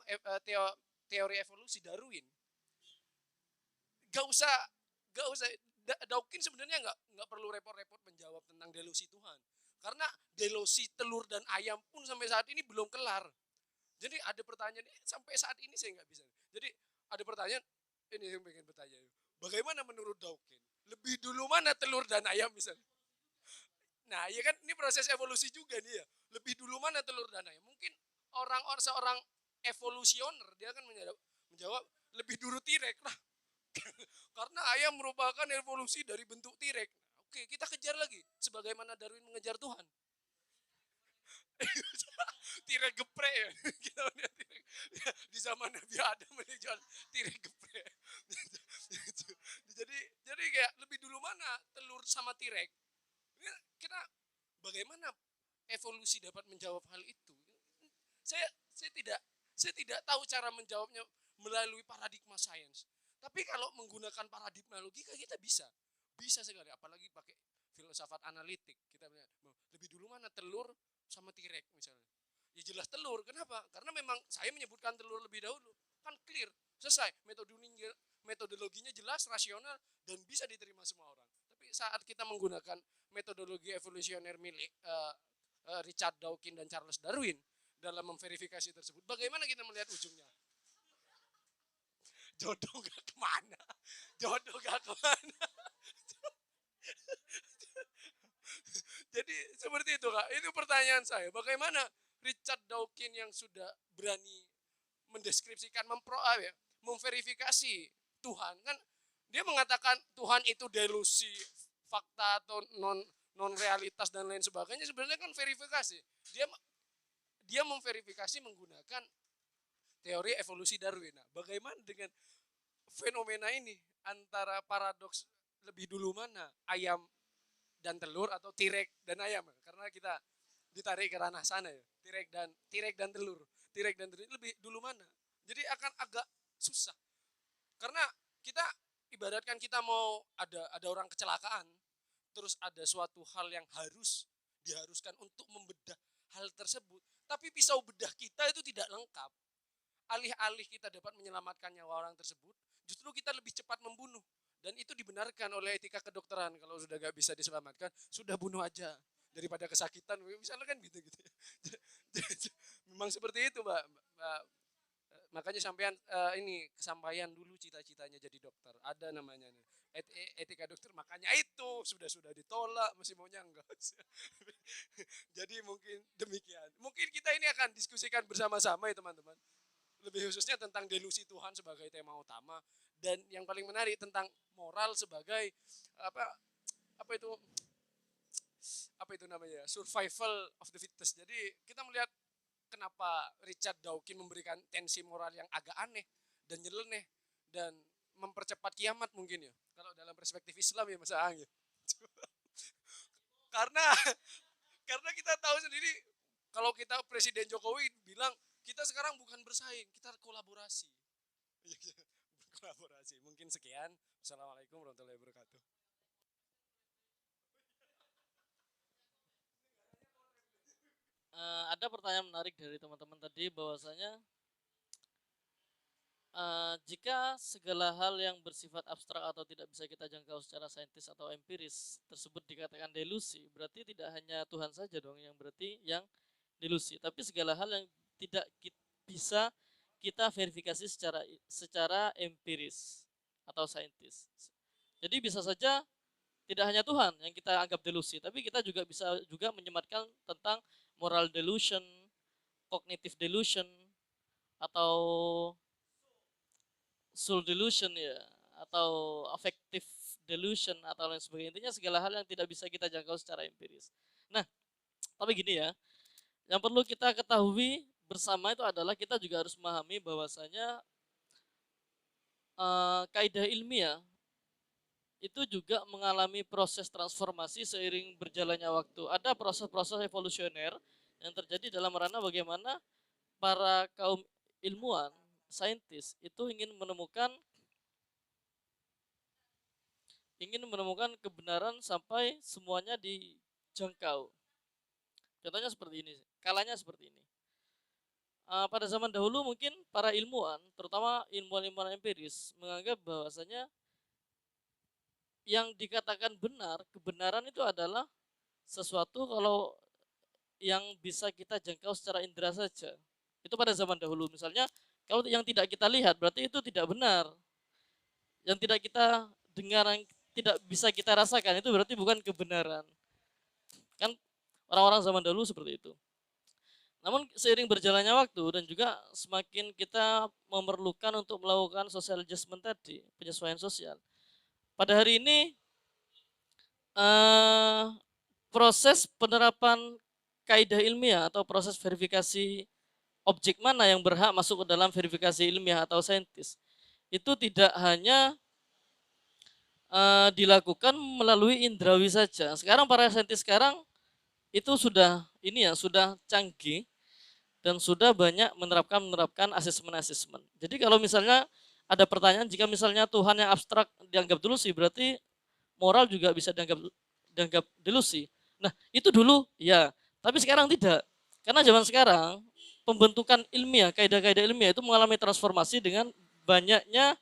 teori evolusi Darwin. Gak usah Dawkins sebenarnya nggak perlu repot-repot menjawab tentang delusi Tuhan. Karena delusi telur dan ayam pun sampai saat ini belum kelar. Jadi ada pertanyaan sampai saat ini saya nggak bisa. Jadi ada pertanyaan ini yang pengen bertanya. Bagaimana menurut Dawkins? Lebih dulu mana telur dan ayam misalnya? Nah, ya kan ini proses evolusi juga nih ya. Lebih dulu mana telur dan ayam? Mungkin seorang evolusioner dia akan menjawab lebih dulu T-Rex lah. Karena ayam merupakan evolusi dari bentuk T-Rex. Oke, kita kejar lagi. Sebagaimana Darwin mengejar Tuhan. T-Rex geprek ya. Kita melihat T-Rex. Di zaman Nabi Adam menjual T-Rex geprek. Jadi kayak lebih dulu mana telur sama T-Rex? Kita bagaimana evolusi dapat menjawab hal itu? Saya tidak tahu cara menjawabnya melalui paradigma sains. Tapi kalau menggunakan paradigma logika kita bisa sekali, apalagi pakai filsafat analitik. Kita lebih dulu mana telur sama T-Rex misalnya. Ya jelas telur. Kenapa? Karena memang saya menyebutkan telur lebih dahulu. Kan clear, selesai. Metodologinya jelas, rasional, dan bisa diterima semua orang. Tapi saat kita menggunakan metodologi evolusioner milik Richard Dawkins dan Charles Darwin dalam memverifikasi tersebut, bagaimana kita melihat ujungnya? Jodoh gak kemana? Jadi seperti itu Kak, itu pertanyaan saya. Bagaimana Richard Dawkins yang sudah berani mendeskripsikan, memverifikasi Tuhan, kan dia mengatakan Tuhan itu delusi, fakta atau non realitas dan lain sebagainya, sebenarnya kan verifikasi. Dia memverifikasi menggunakan teori evolusi Darwin. Nah, bagaimana dengan fenomena ini antara paradoks lebih dulu mana ayam dan telur atau T-Rex dan ayam? Karena kita ditarik ke ranah sana ya. T-Rex dan telur lebih dulu mana? Jadi akan agak susah. Karena kita ibaratkan kita mau ada orang kecelakaan, terus ada suatu hal yang diharuskan untuk membedah hal tersebut, tapi pisau bedah kita itu tidak lengkap. Alih-alih kita dapat menyelamatkan nyawa orang tersebut, justru kita lebih cepat membunuh. Dan itu dibenarkan oleh etika kedokteran. Kalau sudah gak bisa diselamatkan, sudah bunuh aja daripada kesakitan. Misalnya kan gitu. Memang seperti itu, Mbak. Makanya sampean ini kesampaian dulu cita-citanya jadi dokter. Ada namanya nih. Etika dokter, makanya itu sudah ditolak, masih maunya enggak. Jadi mungkin demikian. Mungkin kita ini akan diskusikan bersama-sama ya teman-teman. Lebih khususnya tentang delusi Tuhan sebagai tema utama, dan yang paling menarik tentang moral sebagai apa itu namanya, survival of the fittest. Jadi kita melihat kenapa Richard Dawkins memberikan tensi moral yang agak aneh dan nyeleneh dan mempercepat kiamat mungkin ya, kalau dalam perspektif Islam ya Mas Aang ya. karena kita tahu sendiri kalau kita Presiden Jokowi bilang kita sekarang bukan bersaing, kita kolaborasi. Kolaborasi. Mungkin sekian. Assalamualaikum warahmatullahi wabarakatuh. Ada pertanyaan menarik dari teman-teman tadi bahwasanya jika segala hal yang bersifat abstrak atau tidak bisa kita jangkau secara saintis atau empiris tersebut dikatakan delusi, berarti tidak hanya Tuhan saja dong yang berarti yang delusi, tapi segala hal yang tidak bisa kita verifikasi secara empiris atau saintis. Jadi bisa saja tidak hanya Tuhan yang kita anggap delusi, tapi kita juga bisa menyematkan tentang moral delusion, cognitive delusion, atau soul delusion ya, atau affective delusion atau lain sebagainya. Intinya segala hal yang tidak bisa kita jangkau secara empiris. Nah, tapi gini ya, yang perlu kita ketahui bersama itu adalah kita juga harus memahami bahwasanya kaidah ilmiah itu juga mengalami proses transformasi seiring berjalannya waktu. Ada proses-proses evolusioner yang terjadi dalam ranah bagaimana para kaum ilmuwan, saintis itu ingin menemukan kebenaran sampai semuanya dijangkau. Contohnya seperti ini, kalanya seperti ini. Pada zaman dahulu mungkin para ilmuwan, terutama ilmuwan-ilmuwan empiris, menganggap bahwasanya yang dikatakan benar, kebenaran itu adalah sesuatu kalau yang bisa kita jangkau secara indera saja. Itu pada zaman dahulu. Misalnya, kalau yang tidak kita lihat berarti itu tidak benar. Yang tidak kita dengar, yang tidak bisa kita rasakan itu berarti bukan kebenaran. Kan orang-orang zaman dahulu seperti itu. Namun seiring berjalannya waktu dan juga semakin kita memerlukan untuk melakukan social adjustment tadi, penyesuaian sosial. Pada hari ini proses penerapan kaidah ilmiah atau proses verifikasi objek mana yang berhak masuk ke dalam verifikasi ilmiah atau saintis itu tidak hanya dilakukan melalui indrawi saja. Sekarang para saintis sekarang itu sudah canggih dan sudah banyak menerapkan asesmen-asesmen. Jadi kalau misalnya ada pertanyaan, jika misalnya Tuhan yang abstrak dianggap delusi, berarti moral juga bisa dianggap delusi. Nah, itu dulu ya, tapi sekarang tidak. Karena zaman sekarang pembentukan ilmiah, kaidah-kaidah ilmiah itu mengalami transformasi dengan banyaknya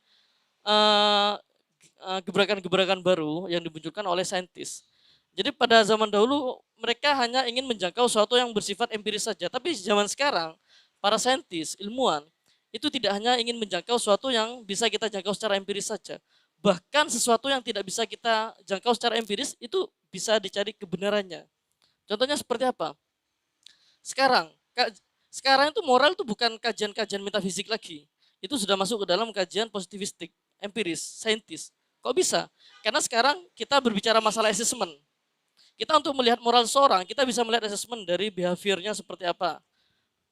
gebrakan-gebrakan baru yang dimunculkan oleh saintis. Jadi pada zaman dahulu mereka hanya ingin menjangkau sesuatu yang bersifat empiris saja. Tapi zaman sekarang para saintis, ilmuwan itu tidak hanya ingin menjangkau sesuatu yang bisa kita jangkau secara empiris saja. Bahkan sesuatu yang tidak bisa kita jangkau secara empiris itu bisa dicari kebenarannya. Contohnya seperti apa? Sekarang, sekarang itu moral itu bukan kajian-kajian metafisik lagi. Itu sudah masuk ke dalam kajian positivistik, empiris, saintis. Kok bisa? Karena sekarang kita berbicara masalah asesmen. Kita untuk melihat moral seseorang, kita bisa melihat asesmen dari behaviornya seperti apa.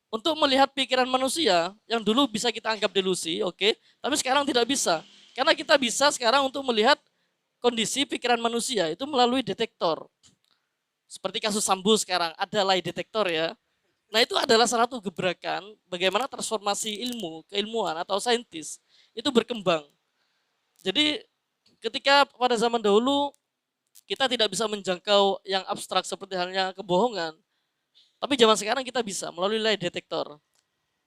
Untuk melihat pikiran manusia, yang dulu bisa kita anggap delusi, oke, tapi sekarang tidak bisa. Karena kita bisa sekarang untuk melihat kondisi pikiran manusia itu melalui detektor. Seperti kasus Sambo sekarang, ada lie detektor ya. Nah itu adalah salah satu gebrakan bagaimana transformasi ilmu, keilmuan atau saintis itu berkembang. Jadi ketika pada zaman dahulu kita tidak bisa menjangkau yang abstrak seperti halnya kebohongan. Tapi zaman sekarang kita bisa melalui lie detektor.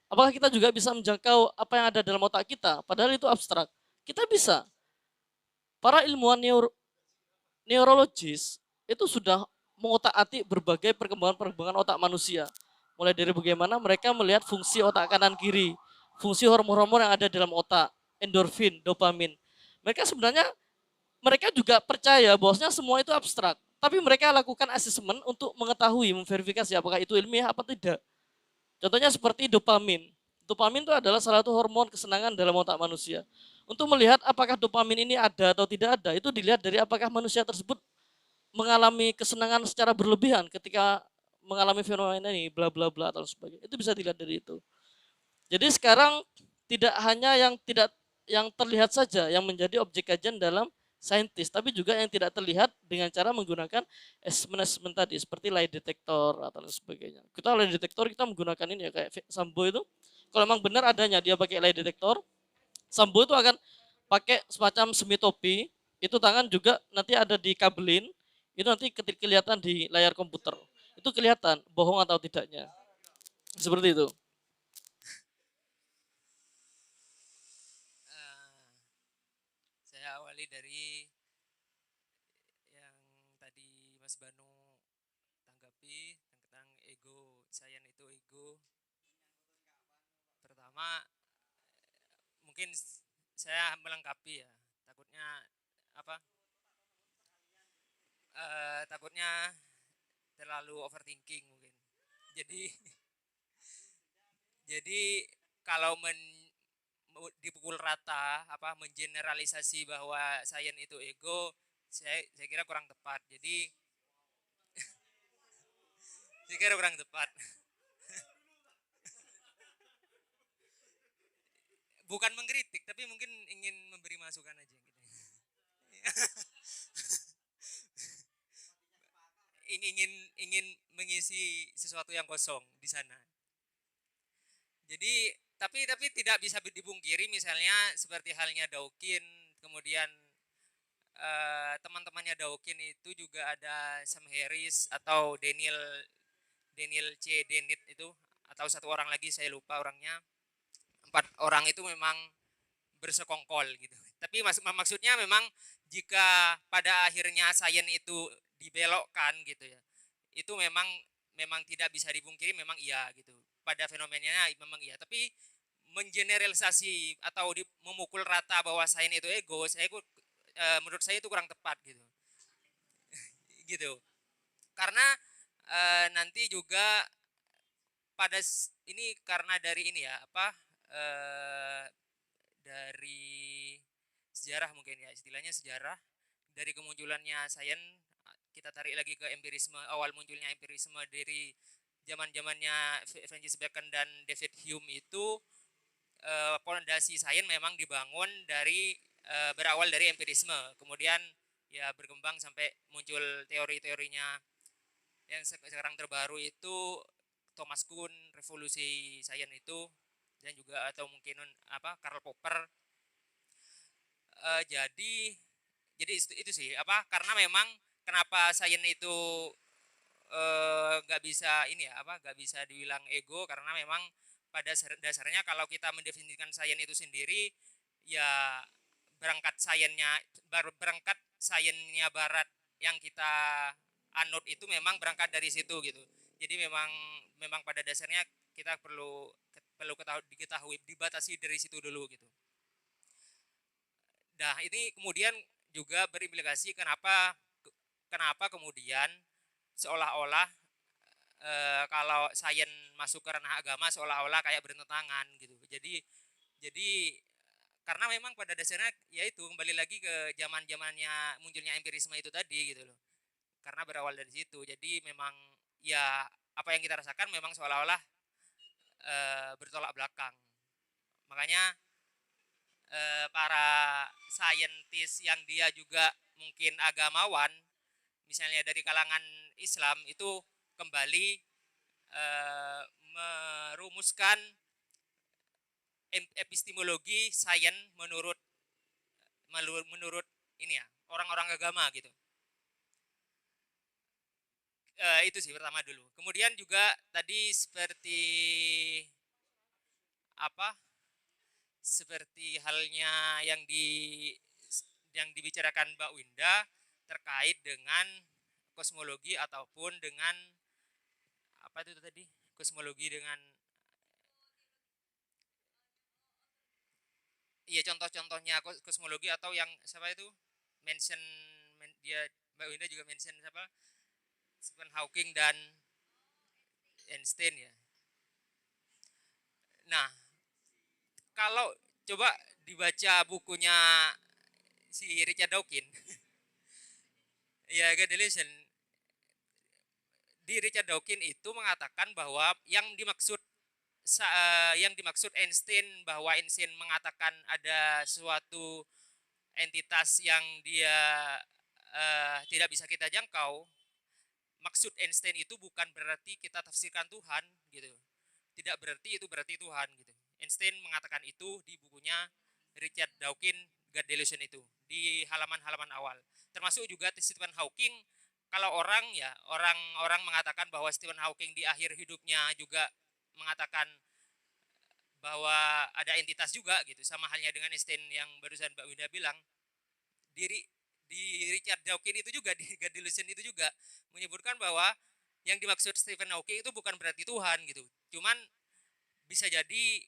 Apakah kita juga bisa menjangkau apa yang ada dalam otak kita? Padahal itu abstrak. Kita bisa. Para ilmuwan neurologis itu sudah mengotak-atik berbagai perkembangan-perkembangan otak manusia. Mulai dari bagaimana mereka melihat fungsi otak kanan kiri, fungsi hormon-hormon yang ada dalam otak, endorfin, dopamin. Mereka juga percaya bahwasanya semua itu abstrak. Tapi mereka lakukan asesmen untuk mengetahui, memverifikasi apakah itu ilmiah apa tidak. Contohnya seperti dopamin. Dopamin itu adalah salah satu hormon kesenangan dalam otak manusia. Untuk melihat apakah dopamin ini ada atau tidak ada, itu dilihat dari apakah manusia tersebut mengalami kesenangan secara berlebihan ketika mengalami fenomena ini, bla bla bla atau sebagainya. Itu bisa dilihat dari itu. Jadi sekarang tidak hanya yang terlihat saja yang menjadi objek kajian dalam saintis, tapi juga yang tidak terlihat dengan cara menggunakan asesmen tadi seperti lie detector atau lain sebagainya. Kita lie detector kita menggunakan ini ya kayak Sambo itu. Kalau memang benar adanya dia pakai lie detector, Sambo itu akan pakai semacam semi topi, itu tangan juga nanti ada di kabelin, itu nanti ketika kelihatan di layar komputer. Itu kelihatan bohong atau tidaknya. Seperti itu. Saya awali dari yang tadi Mas Banu tanggapi tentang ego, Sayan itu ego. Pertama, mungkin saya melengkapi ya. Takutnya apa? Takutnya terlalu overthinking mungkin. Jadi jadi kalau dipukul rata, mengeneralisasi bahwa sains itu ego, saya kira kurang tepat. Jadi saya kira kurang tepat. Bukan mengkritik, tapi mungkin ingin memberi masukan aja gitu. ingin mengisi sesuatu yang kosong di sana. Jadi tapi tidak bisa dipungkiri, misalnya seperti halnya Dawkins, kemudian teman-temannya Dawkins itu juga ada Sam Harris atau Daniel C. Dennett itu, atau satu orang lagi saya lupa orangnya. 4 orang itu memang bersekongkol gitu. Tapi maksudnya memang jika pada akhirnya sains itu dibelokkan gitu ya, itu memang tidak bisa dipungkiri, memang iya gitu. Pada fenomenanya memang iya, tapi mengeneralisasi atau memukul rata bahwa sains itu ego, menurut saya itu kurang tepat gitu. Gitu. Karena nanti juga pada ini karena dari ini ya dari sejarah mungkin ya, istilahnya sejarah, dari kemunculannya sains kita tarik lagi ke empirisme, awal munculnya empirisme dari zaman-zamannya Francis Bacon dan David Hume itu, pondasi sains memang dibangun dari berawal dari empirisme, kemudian ya berkembang sampai muncul teori-teorinya yang sekarang terbaru itu Thomas Kuhn, revolusi sains itu, dan juga atau mungkin Karl Popper. Jadi itu sih karena memang kenapa sains itu nggak bisa nggak bisa dibilang ego, karena memang pada dasarnya kalau kita mendefinisikan sains itu sendiri ya berangkat sainsnya barat yang kita anut itu memang berangkat dari situ gitu. Jadi memang pada dasarnya kita perlu diketahui, dibatasi dari situ dulu gitu. Nah, ini kemudian juga berimplikasi kenapa kemudian seolah-olah kalau sains masuk ke ranah agama seolah-olah kayak bertentangan gitu. Jadi karena memang pada dasarnya yaitu kembali lagi ke zaman-zamannya munculnya empirisme itu tadi gitu loh. Karena berawal dari situ. Jadi memang ya apa yang kita rasakan memang seolah-olah bertolak belakang. Makanya para saintis yang dia juga mungkin agamawan, misalnya dari kalangan Islam, itu kembali merumuskan epistemologi sains menurut ini ya orang-orang agama gitu. Itu sih pertama dulu. Kemudian juga tadi seperti halnya yang dibicarakan Mbak Winda terkait dengan kosmologi ataupun dengan apa itu tadi, kosmologi dengan iya contoh-contohnya kosmologi, atau yang siapa itu dia Mbak Winda juga mention siapa, Stephen Hawking dan Einstein ya. Nah, kalau coba dibaca bukunya si Richard Dawkins ya, God Delusion, di Richard Dawkins itu mengatakan bahwa yang dimaksud Einstein, bahwa Einstein mengatakan ada suatu entitas yang dia tidak bisa kita jangkau, maksud Einstein itu bukan berarti kita tafsirkan Tuhan gitu. Tidak berarti itu berarti Tuhan gitu. Einstein mengatakan itu di bukunya Richard Dawkins, God Delusion itu, di halaman-halaman awal. Termasuk juga Stephen Hawking. Kalau orang mengatakan bahwa Stephen Hawking di akhir hidupnya juga mengatakan bahwa ada entitas juga gitu, sama halnya dengan Einstein yang barusan Mbak Winda bilang. Di Richard Dawkins itu juga, di God Delusion itu juga menyebutkan bahwa yang dimaksud Stephen Hawking itu bukan berarti Tuhan gitu. Cuman bisa jadi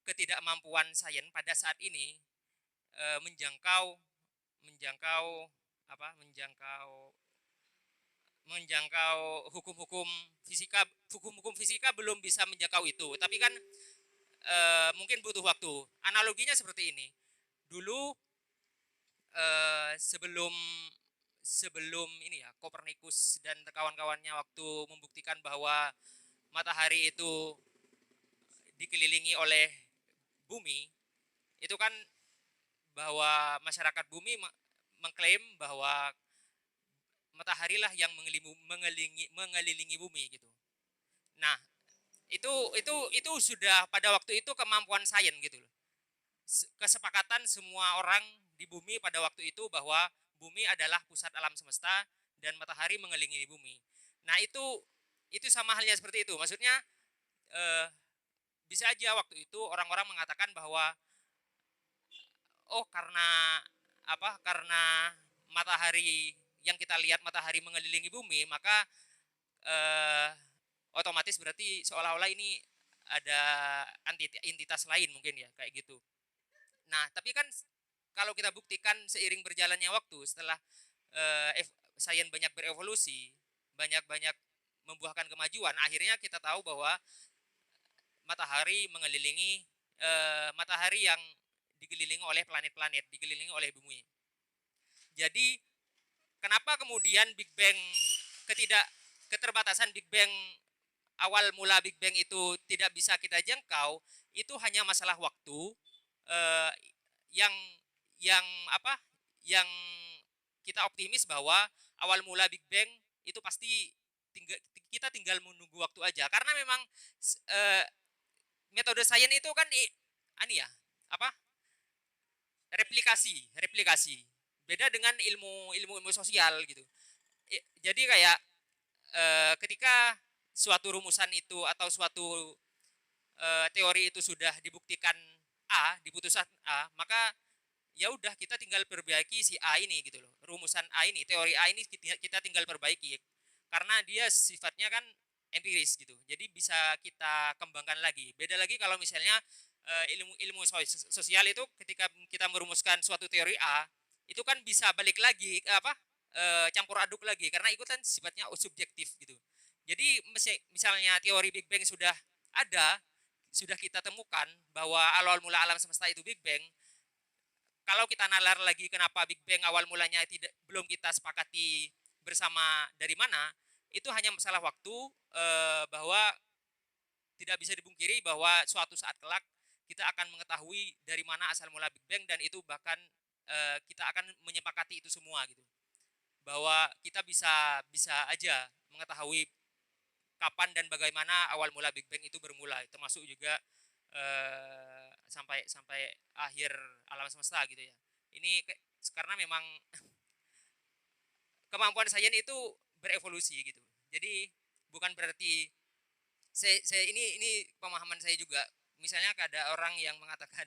ketidakmampuan sains pada saat ini menjangkau hukum-hukum fisika belum bisa menjangkau itu. Tapi kan mungkin butuh waktu. Analoginya seperti ini. Dulu sebelum sebelum ini ya, Kopernikus dan kawan-kawannya waktu membuktikan bahwa matahari itu dikelilingi oleh bumi, itu kan bahwa masyarakat bumi mengklaim bahwa matahari lah yang mengelilingi bumi gitu. Nah, itu sudah pada waktu itu kemampuan sains gitu loh. Kesepakatan semua orang di bumi pada waktu itu bahwa bumi adalah pusat alam semesta dan matahari mengelilingi bumi. Nah, itu sama halnya seperti itu. Maksudnya bisa aja waktu itu orang-orang mengatakan bahwa oh karena apa? Karena matahari yang kita lihat matahari mengelilingi bumi, maka otomatis berarti seolah-olah ini ada entitas lain mungkin ya, kayak gitu. Nah, tapi kan kalau kita buktikan seiring berjalannya waktu setelah sains banyak berevolusi, banyak membuahkan kemajuan, akhirnya kita tahu bahwa matahari mengelilingi matahari yang dikelilingi oleh planet-planet, dikelilingi oleh bumi. Jadi kenapa kemudian Big Bang keterbatasan Big Bang awal mula Big Bang itu tidak bisa kita jangkau, itu hanya masalah waktu yang yang apa? Yang kita optimis bahwa awal mula Big Bang itu pasti kita tinggal menunggu waktu aja, karena memang metode sains itu kan ya apa? replikasi. Beda dengan ilmu sosial gitu. Jadi kayak ketika suatu rumusan itu atau suatu teori itu sudah dibuktikan diputuskan A, maka ya udah kita tinggal perbaiki si A ini gitu loh. Rumusan A ini, teori A ini kita tinggal perbaiki karena dia sifatnya kan empiris gitu. Jadi bisa kita kembangkan lagi. Beda lagi kalau misalnya ilmu sosial itu ketika kita merumuskan suatu teori A, itu kan bisa balik lagi campur aduk lagi karena itu kan sifatnya subjektif gitu. Jadi misalnya teori Big Bang sudah ada, sudah kita temukan bahwa awal mula alam semesta itu Big Bang. Kalau kita nalar lagi kenapa Big Bang awal mulanya belum kita sepakati bersama dari mana, itu hanya masalah waktu, bahwa tidak bisa dipungkiri bahwa suatu saat kelak kita akan mengetahui dari mana asal mula Big Bang, dan itu bahkan kita akan menyepakati itu semua gitu. Bahwa kita bisa aja mengetahui kapan dan bagaimana awal mula Big Bang itu bermula, termasuk juga sampai akhir alam semesta gitu ya. Ini karena memang kemampuan sains itu berevolusi gitu. Jadi bukan berarti ini pemahaman saya juga. Misalnya ada orang yang mengatakan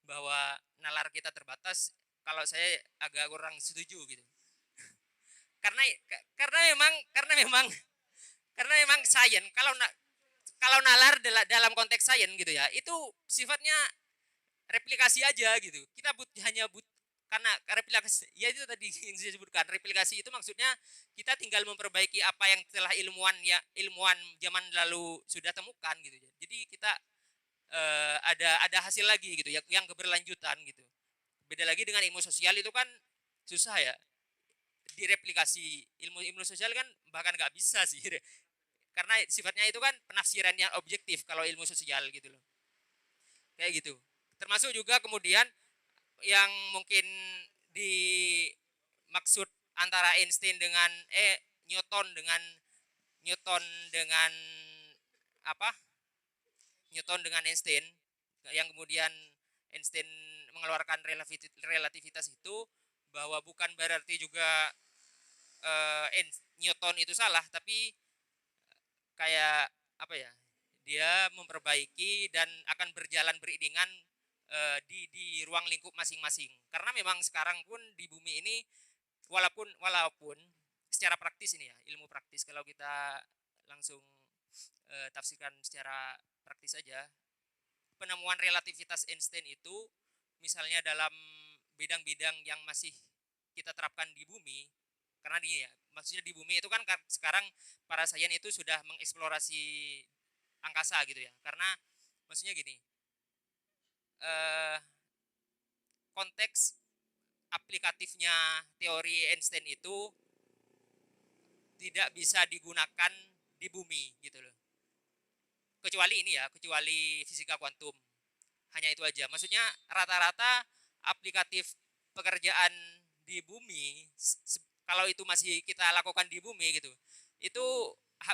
bahwa nalar kita terbatas, kalau saya agak kurang setuju gitu. karena memang sains, kalau nalar dalam konteks sains gitu ya, itu sifatnya replikasi aja gitu. Kita karena replikasi ya itu tadi yang saya sebutkan, replikasi itu maksudnya kita tinggal memperbaiki apa yang telah ilmuwan zaman lalu sudah temukan gitu. Jadi kita ada hasil lagi gitu yang keberlanjutan gitu. Beda lagi dengan ilmu sosial, itu kan susah ya direplikasi. Ilmu sosial kan bahkan nggak bisa sih, karena sifatnya itu kan penafsiran yang objektif kalau ilmu sosial gitu loh, kayak gitu. Termasuk juga kemudian yang mungkin dimaksud antara Einstein dengan Newton dengan apa Newton dengan Einstein, yang kemudian Einstein mengeluarkan relativitas itu, bahwa bukan berarti juga Newton itu salah, tapi kayak apa ya, dia memperbaiki dan akan berjalan beriringan di ruang lingkup masing-masing. Karena memang sekarang pun di bumi ini walaupun secara praktis ini ya, ilmu praktis, kalau kita langsung tafsirkan secara praktis saja, penemuan relativitas Einstein itu misalnya dalam bidang-bidang yang masih kita terapkan di bumi, karena maksudnya di bumi itu kan sekarang para sains itu sudah mengeksplorasi angkasa gitu ya. Karena maksudnya gini, eh, konteks aplikatifnya teori Einstein itu tidak bisa digunakan di bumi gitu loh. Kecuali ini ya, kecuali fisika kuantum. Hanya itu aja. Maksudnya rata-rata aplikatif pekerjaan di bumi, kalau itu masih kita lakukan di bumi gitu, itu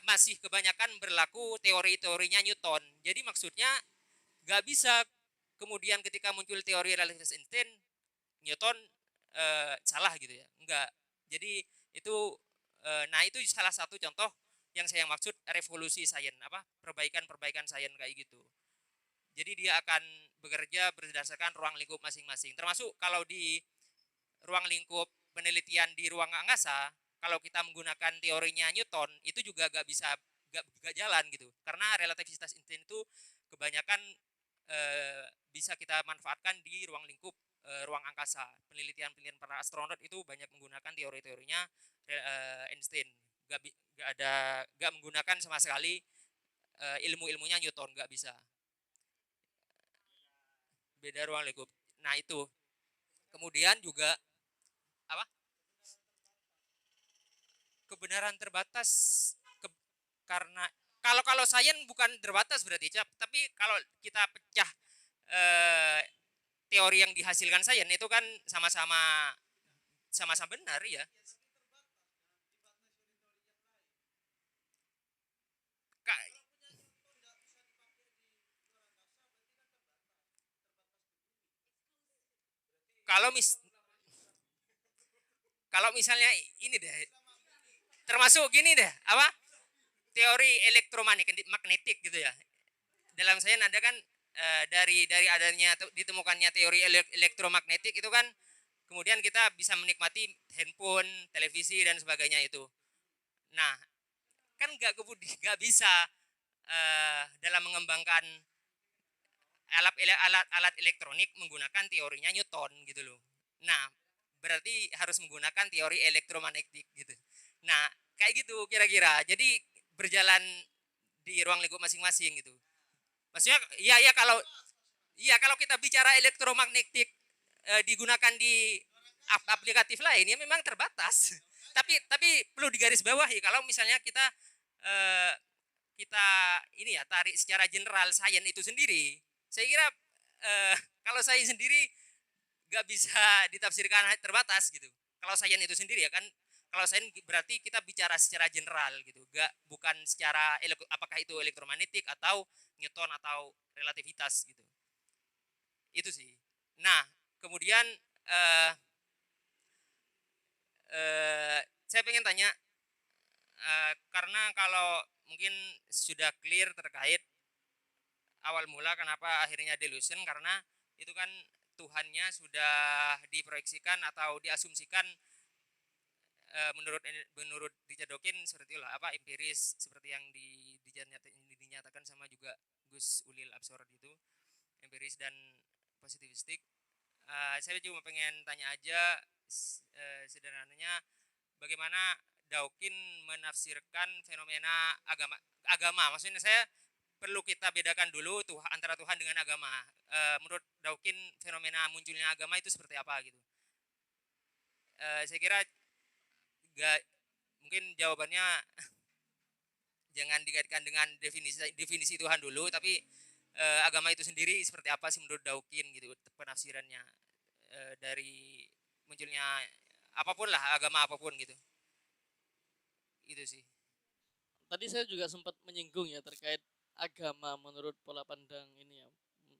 masih kebanyakan berlaku teori-teorinya Newton. Jadi maksudnya nggak bisa kemudian ketika muncul teori relativitas Einstein, Newton salah gitu ya. Enggak. Jadi itu nah itu salah satu contoh yang saya maksud revolusi sains, apa perbaikan sains kayak gitu. Jadi dia akan bekerja berdasarkan ruang lingkup masing-masing. Termasuk kalau di ruang lingkup penelitian di ruang angkasa, kalau kita menggunakan teorinya Newton, itu juga gak jalan gitu. Karena relativitas Einstein itu kebanyakan bisa kita manfaatkan di ruang lingkup ruang angkasa. Penelitian-penelitian para astronot itu banyak menggunakan teori-teorinya Einstein. Gak menggunakan sama sekali ilmu-ilmunya Newton, gak bisa. Beda ruang lingkup. Nah itu. Kemudian juga apa? Kebenaran terbatas karena kalau sains bukan terbatas berarti, tapi kalau kita pecah teori yang dihasilkan sains itu kan sama-sama benar ya. Kalau misalnya ini deh, termasuk gini deh, apa teori elektromagnetik gitu ya. Dalam sains ada kan dari adanya ditemukannya teori elektromagnetik itu kan kemudian kita bisa menikmati handphone, televisi dan sebagainya itu. Nah, kan nggak bisa dalam mengembangkan alat elektronik menggunakan teorinya Newton gitu loh. Nah, berarti harus menggunakan teori elektromagnetik gitu. Nah, kayak gitu kira-kira. Jadi berjalan di ruang lingkup masing-masing gitu. Maksudnya kalau kita bicara elektromagnetik digunakan di aplikatif lain ya memang terbatas. tapi perlu digarisbawahi kalau misalnya kita eh, kita ini ya tarik secara general sains itu sendiri, saya kira kalau saya sendiri nggak bisa ditafsirkan terbatas gitu. Kalau sains itu sendiri ya kan, kalau sains berarti kita bicara secara general gitu, bukan secara apakah itu elektromagnetik atau Newton atau relativitas gitu. Itu sih. Nah, kemudian saya pengen tanya karena kalau mungkin sudah clear terkait awal mula kenapa akhirnya delusion, karena itu kan Tuhannya sudah diproyeksikan atau diasumsikan menurut Richard Dawkins seperti itulah, apa empiris seperti yang dinyatakan sama juga Gus Ulil Absor itu, empiris dan positivistik. Saya cuma pengen tanya aja sederhananya bagaimana Dawkins menafsirkan fenomena agama. Maksudnya saya perlu kita bedakan dulu antara Tuhan dengan agama. Menurut Dawkins fenomena munculnya agama itu seperti apa gitu. Saya kira mungkin jawabannya jangan dikaitkan dengan definisi Tuhan dulu, tapi agama itu sendiri seperti apa sih menurut Dawkins gitu penafsirannya dari munculnya apapun lah, agama apapun gitu. Itu sih. Tadi saya juga sempat menyinggung ya terkait agama menurut pola pandang ini ya,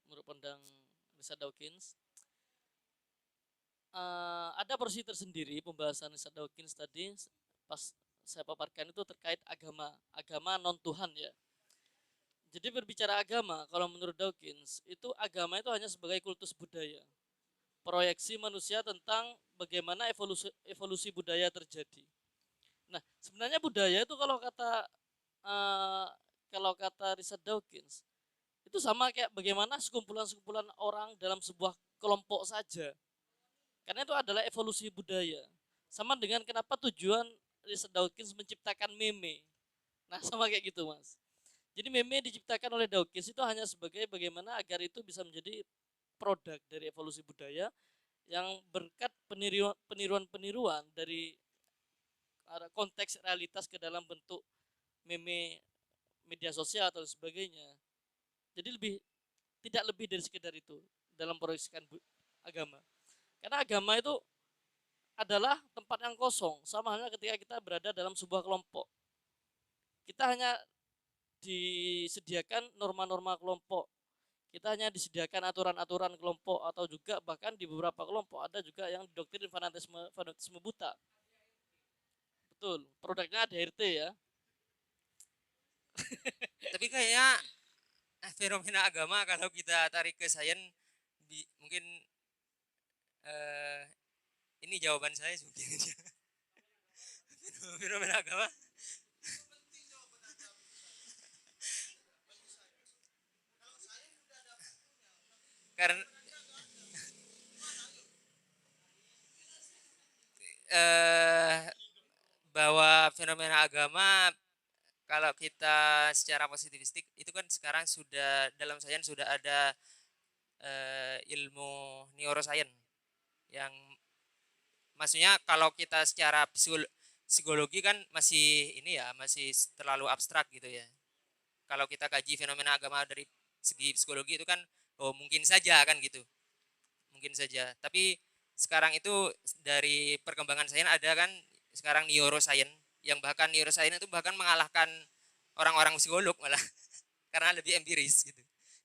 menurut pandang Richard Dawkins. Ada porsi tersendiri pembahasan Richard Dawkins tadi pas saya paparkan itu terkait agama non Tuhan ya. Jadi berbicara agama, kalau menurut Dawkins itu agama itu hanya sebagai kultus budaya, proyeksi manusia tentang bagaimana evolusi budaya terjadi. Nah, sebenarnya budaya itu kalau kata Richard Dawkins itu sama kayak bagaimana sekumpulan-sekumpulan orang dalam sebuah kelompok saja. Karena itu adalah evolusi budaya. Sama dengan kenapa tujuan Richard Dawkins menciptakan meme. Nah, sama kayak gitu, Mas. Jadi meme diciptakan oleh Dawkins itu hanya sebagai bagaimana agar itu bisa menjadi produk dari evolusi budaya yang berkat peniruan-peniruan dari konteks realitas ke dalam bentuk meme media sosial atau sebagainya. Jadi tidak lebih dari sekedar itu dalam proyeksikan agama. Karena agama itu adalah tempat yang kosong, sama halnya ketika kita berada dalam sebuah kelompok. Kita hanya disediakan norma-norma kelompok. Kita hanya disediakan aturan-aturan kelompok, atau juga bahkan di beberapa kelompok ada juga yang doktrin fanatisme buta. Betul, produknya ADRT ya. Tapi kayaknya fenomena agama kalau kita tarik ke sains mungkin ini jawaban saya mungkin aja. Fenomena agama karena bahwa fenomena agama kalau kita secara positivistik itu kan sekarang sudah dalam sains sudah ada ilmu neuroscience yang maksudnya kalau kita secara psikologi kan masih ini ya masih terlalu abstrak gitu ya. Kalau kita kaji fenomena agama dari segi psikologi itu kan oh mungkin saja kan gitu. Mungkin saja. Tapi sekarang itu dari perkembangan sains ada kan sekarang neuroscience yang bahkan neuroscience itu bahkan mengalahkan orang-orang psikolog malah karena lebih empiris gitu.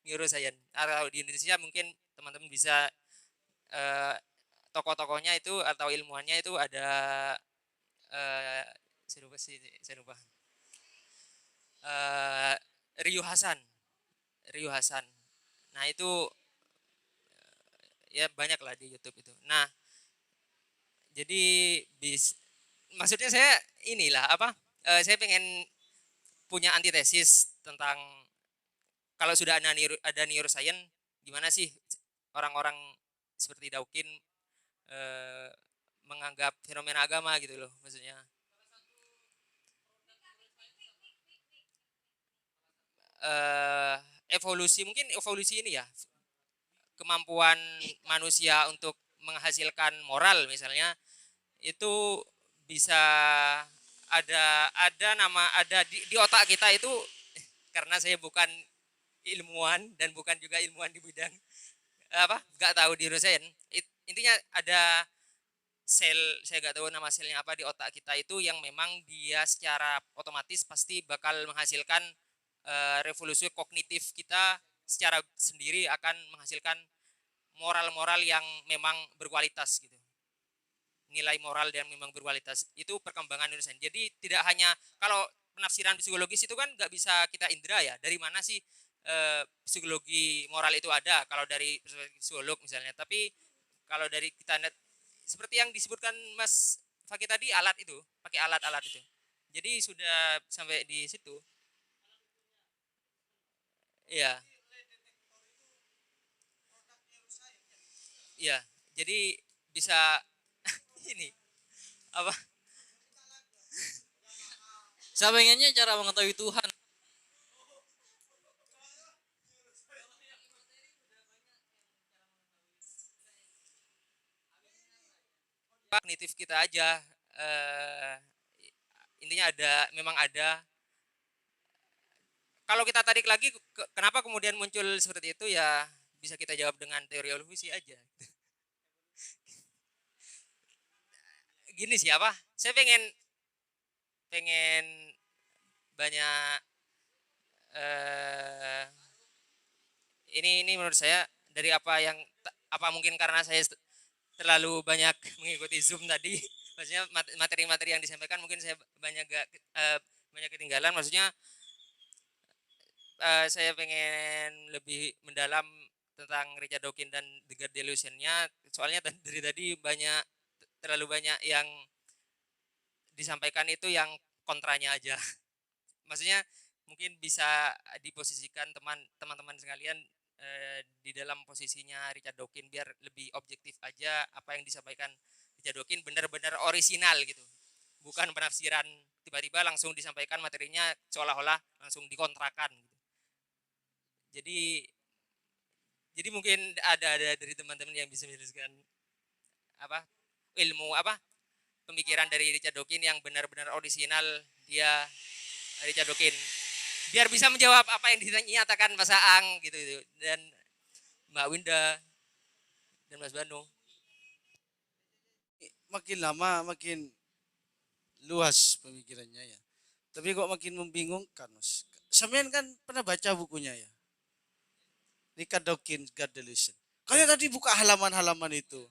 Neuroscience. Atau di Indonesia mungkin teman-teman bisa tokoh-tokohnya itu atau ilmuannya itu ada saya lupa Ryu Hasan. Nah itu ya banyak lah di YouTube itu. Nah jadi maksudnya saya inilah apa? Saya pengen punya antitesis tentang kalau sudah ada neuroscience gimana sih orang-orang seperti Dawkins menganggap fenomena agama gitu loh maksudnya. Evolusi mungkin evolusi ini ya kemampuan manusia untuk menghasilkan moral misalnya itu bisa ada di otak kita itu karena saya bukan ilmuwan dan bukan juga ilmuwan di bidang nggak tahu di neuroscience intinya ada sel saya nggak tahu nama selnya apa di otak kita itu yang memang dia secara otomatis pasti bakal menghasilkan revolusi kognitif kita secara sendiri akan menghasilkan moral-moral yang memang berkualitas gitu. Nilai moral yang memang berkualitas itu perkembangan neuroscience. Jadi tidak hanya kalau penafsiran psikologis itu kan nggak bisa kita indra ya. Dari mana sih psikologi moral itu ada kalau dari psikolog misalnya. Tapi kalau dari kita seperti yang disebutkan Mas Fakih tadi alat itu, pakai alat-alat itu. Jadi sudah sampai di situ. Iya. Iya, jadi bisa ini apa? Saya pengennya cara mengetahui Tuhan. Kognitif kita aja intinya memang ada kalau kita tarik lagi kenapa kemudian muncul seperti itu ya bisa kita jawab dengan teori evolusi aja gini sih apa saya pengen banyak ini menurut saya dari apa mungkin karena saya terlalu banyak mengikuti Zoom tadi maksudnya materi-materi yang disampaikan mungkin saya banyak ketinggalan maksudnya saya pengen lebih mendalam tentang Richard Dawkins dan The God Delusion-nya soalnya dari tadi terlalu banyak yang disampaikan itu yang kontranya aja maksudnya mungkin bisa diposisikan teman-teman sekalian di dalam posisinya Richard Dawkins biar lebih objektif aja apa yang disampaikan Richard Dawkins benar-benar orisinal gitu bukan penafsiran tiba-tiba langsung disampaikan materinya seolah-olah langsung dikontrakan gitu. Jadi Jadi mungkin ada dari teman-teman yang bisa menjelaskan apa ilmu apa pemikiran dari Richard Dawkins yang benar-benar orisinal dia Richard Dawkins biar bisa menjawab apa yang dinyatakan Mas Aang gitu, dan Mbak Winda dan Mas Banu. Makin lama makin luas pemikirannya ya. Tapi kok makin membingungkan, Mas. Sampean kan pernah baca bukunya ya. Richard Dawkins God Delusion. Kalian tadi buka halaman-halaman itu.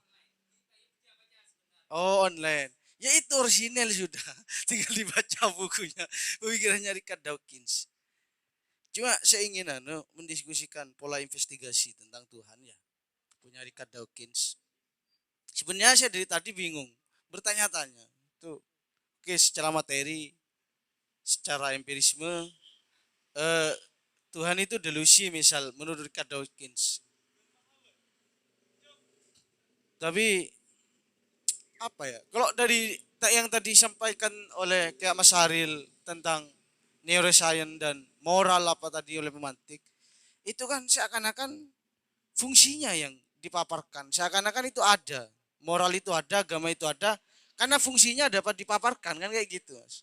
Oh, online. Ya itu orisinal sudah. Tinggal dibaca bukunya. Pemikirannya Richard Dawkins. Cuma saya ingin mendiskusikan pola investigasi tentang Tuhan ya. Punya Richard Dawkins. Sebenarnya saya dari tadi bingung. Bertanya-tanya. Tuh. Oke, secara materi, secara empirisme, Tuhan itu delusi misal menurut Richard Dawkins. Tapi apa ya? Kalau dari yang tadi disampaikan oleh kayak Mas Haril tentang neuroscience dan moral apa tadi oleh pemantik, itu kan seakan-akan fungsinya yang dipaparkan. Seakan-akan itu ada, moral itu ada, agama itu ada, karena fungsinya dapat dipaparkan kan kayak gitu, Mas.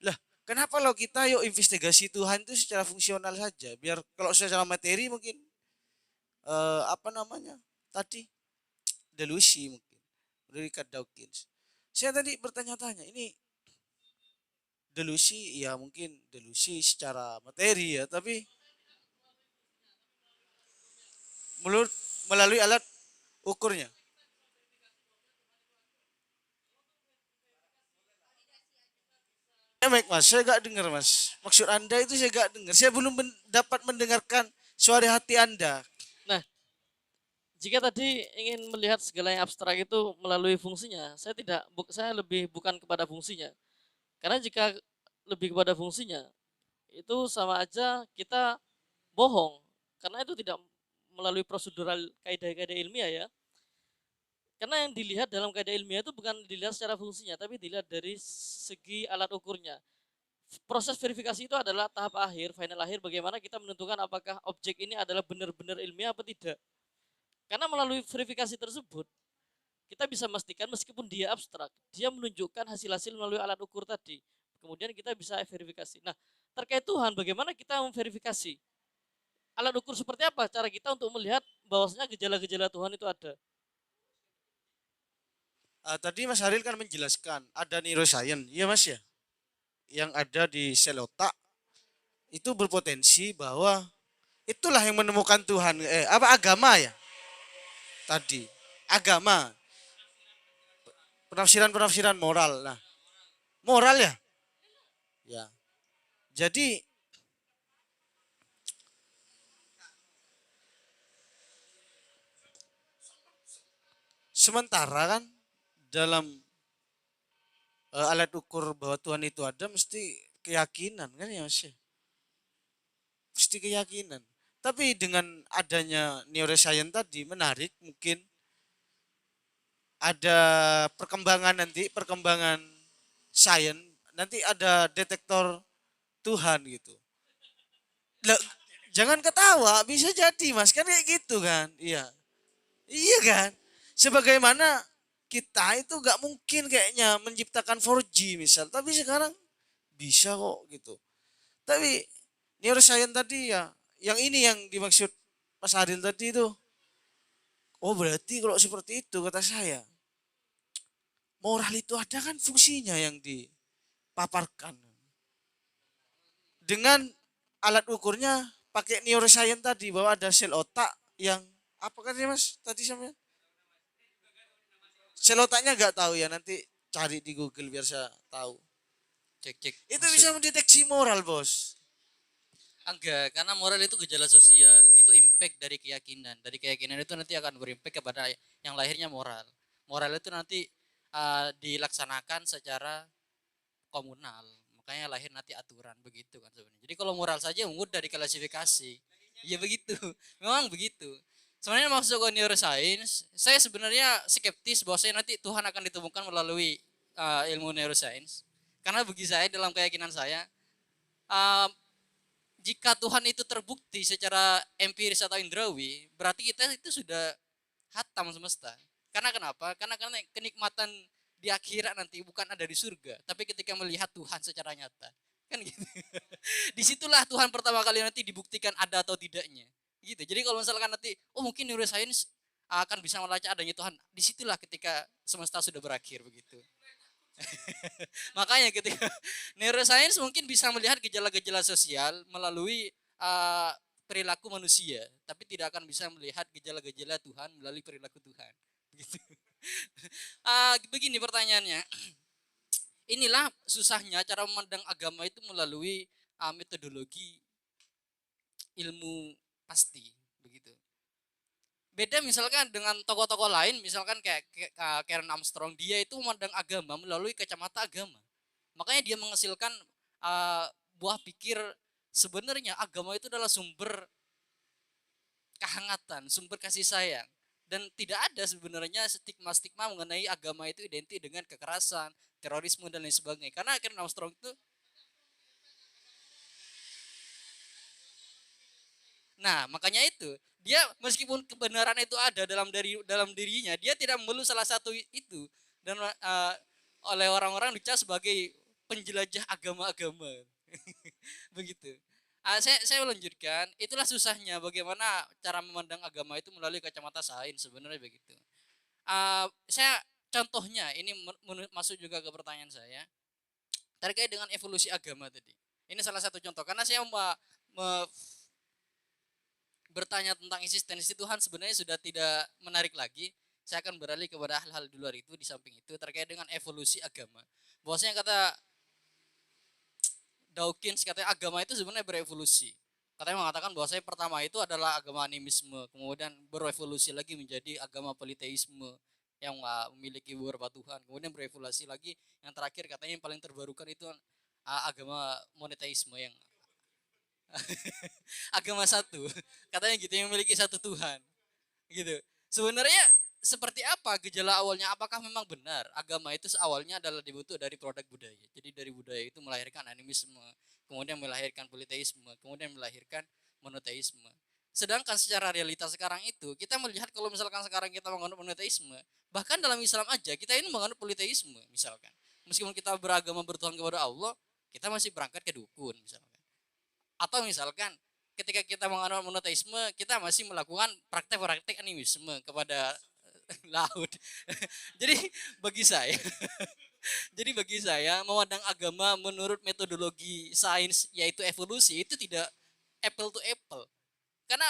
Lah, kenapa lo kita yuk investigasi Tuhan itu secara fungsional saja, biar kalau secara materi mungkin apa namanya tadi delusi mungkin dari Richard Dawkins. Saya tadi bertanya-tanya ini delusi ya mungkin delusi secara materi ya, tapi melalui alat ukurnya. Ya baik Mas, saya gak dengar Mas. Maksud Anda itu saya gak dengar. Saya belum dapat mendengarkan suara hati Anda. Nah, jika tadi ingin melihat segala yang abstrak itu melalui fungsinya, saya lebih bukan kepada fungsinya. Karena jika lebih kepada fungsinya, itu sama aja kita bohong. Karena itu tidak melalui prosedural kaidah-kaidah ilmiah ya. Karena yang dilihat dalam kaidah ilmiah itu bukan dilihat secara fungsinya, tapi dilihat dari segi alat ukurnya. Proses verifikasi itu adalah tahap akhir, final akhir, bagaimana kita menentukan apakah objek ini adalah benar-benar ilmiah atau tidak. Karena melalui verifikasi tersebut, kita bisa memastikan meskipun dia abstrak, dia menunjukkan hasil-hasil melalui alat ukur tadi. Kemudian kita bisa verifikasi. Nah, terkait Tuhan, bagaimana kita memverifikasi? Alat ukur seperti apa cara kita untuk melihat bahwasanya gejala-gejala Tuhan itu ada? Tadi Mas Haril kan menjelaskan ada neuroscience, iya Mas ya, yang ada di sel otak itu berpotensi bahwa itulah yang menemukan Tuhan. Apa agama ya? Tadi agama, penafsiran moral. Nah, moral ya, ya. Jadi sementara kan dalam alat ukur bahwa Tuhan itu ada mesti keyakinan kan ya Mas ya? Mesti keyakinan. Tapi dengan adanya neuroscience tadi menarik, mungkin ada perkembangan sains, nanti ada detektor Tuhan gitu. Lah, jangan ketawa, bisa jadi Mas, kan kayak gitu kan. Iya. Iya kan? Sebagaimana kita itu gak mungkin kayaknya menciptakan 4G misal, tapi sekarang bisa kok gitu. Tapi neuroscience tadi ya, yang ini yang dimaksud Mas Adil tadi itu. Oh berarti kalau seperti itu kata saya, moral itu ada kan fungsinya yang dipaparkan. Dengan alat ukurnya pakai neuroscience tadi bahwa ada sel otak yang apa kan ya Mas tadi sampai sel otaknya nggak tahu ya, nanti cari di Google biar saya tahu. Cek. Itu bisa mendeteksi moral bos. Enggak, karena moral itu gejala sosial, itu impact dari keyakinan. Dari keyakinan itu nanti akan berimpact kepada yang lahirnya moral. Moral itu nanti dilaksanakan secara komunal. Makanya lahir nanti aturan begitu kan sebenarnya. Jadi kalau moral saja mudah diklasifikasi. Ya begitu. Memang begitu. Sebenarnya masuk ke neuroscience, saya sebenarnya skeptis bahwa saya nanti Tuhan akan ditemukan melalui ilmu neuroscience. Karena bagi saya dalam keyakinan saya jika Tuhan itu terbukti secara empiris atau indrawi, berarti kita itu sudah hatam semesta. Karena kenapa? Karena kenikmatan di akhirat nanti bukan ada di surga, tapi ketika melihat Tuhan secara nyata. Kan gitu. Disitulah Tuhan pertama kali nanti dibuktikan ada atau tidaknya. Gitu. Jadi kalau misalkan nanti, oh mungkin neuroscience akan bisa melacak adanya Tuhan, disitulah ketika semesta sudah berakhir begitu. Makanya ketika neuroscience mungkin bisa melihat gejala-gejala sosial melalui perilaku manusia, tapi tidak akan bisa melihat gejala-gejala Tuhan melalui perilaku Tuhan. Gitu. Begini pertanyaannya, inilah susahnya cara memandang agama itu melalui metodologi ilmu pasti, begitu. Beda misalkan dengan tokoh-tokoh lain, misalkan kayak Karen Armstrong, dia itu memandang agama melalui kacamata agama. Makanya dia menghasilkan buah pikir sebenarnya agama itu adalah sumber kehangatan, sumber kasih sayang. Dan tidak ada sebenarnya stigma-stigma mengenai agama itu identik dengan kekerasan, terorisme dan lain sebagainya. Karena Karen Armstrong itu, nah makanya itu dia meskipun kebenaran itu ada dalam dirinya, dia tidak melulu salah satu itu, dan oleh orang-orang dicap sebagai penjelajah agama-agama. Begitu. Saya melanjutkan, itulah susahnya bagaimana cara memandang agama itu melalui kacamata sains sebenarnya begitu. Saya contohnya ini masuk juga ke pertanyaan saya terkait dengan evolusi agama tadi. Ini salah satu contoh karena saya bertanya tentang eksistensi Tuhan sebenarnya sudah tidak menarik lagi. Saya akan beralih kepada hal-hal di luar itu, di samping itu terkait dengan evolusi agama. Bahwasanya kata Dawkins, katanya agama itu sebenarnya berevolusi. Katanya mengatakan bahwasanya pertama itu adalah agama animisme, kemudian berevolusi lagi menjadi agama politeisme yang memiliki beberapa Tuhan, kemudian berevolusi lagi yang terakhir katanya yang paling terbarukan itu agama monoteisme yang agama satu, katanya gitu, yang memiliki satu Tuhan gitu. Sebenarnya seperti apa gejala awalnya? Apakah memang benar agama itu awalnya adalah dibentuk dari produk budaya? Jadi dari budaya itu melahirkan animisme, kemudian melahirkan politeisme, kemudian melahirkan monoteisme. Sedangkan secara realitas sekarang itu kita melihat kalau misalkan sekarang kita menganut monoteisme, bahkan dalam Islam aja kita ini menganut politeisme misalkan. Meskipun kita beragama bertuhan kepada Allah, kita masih berangkat ke dukun misalkan. Atau misalkan ketika kita menganut monoteisme, kita masih melakukan praktek-praktek animisme kepada laut. Jadi bagi saya, memandang agama menurut metodologi sains yaitu evolusi itu tidak apple to apple. Karena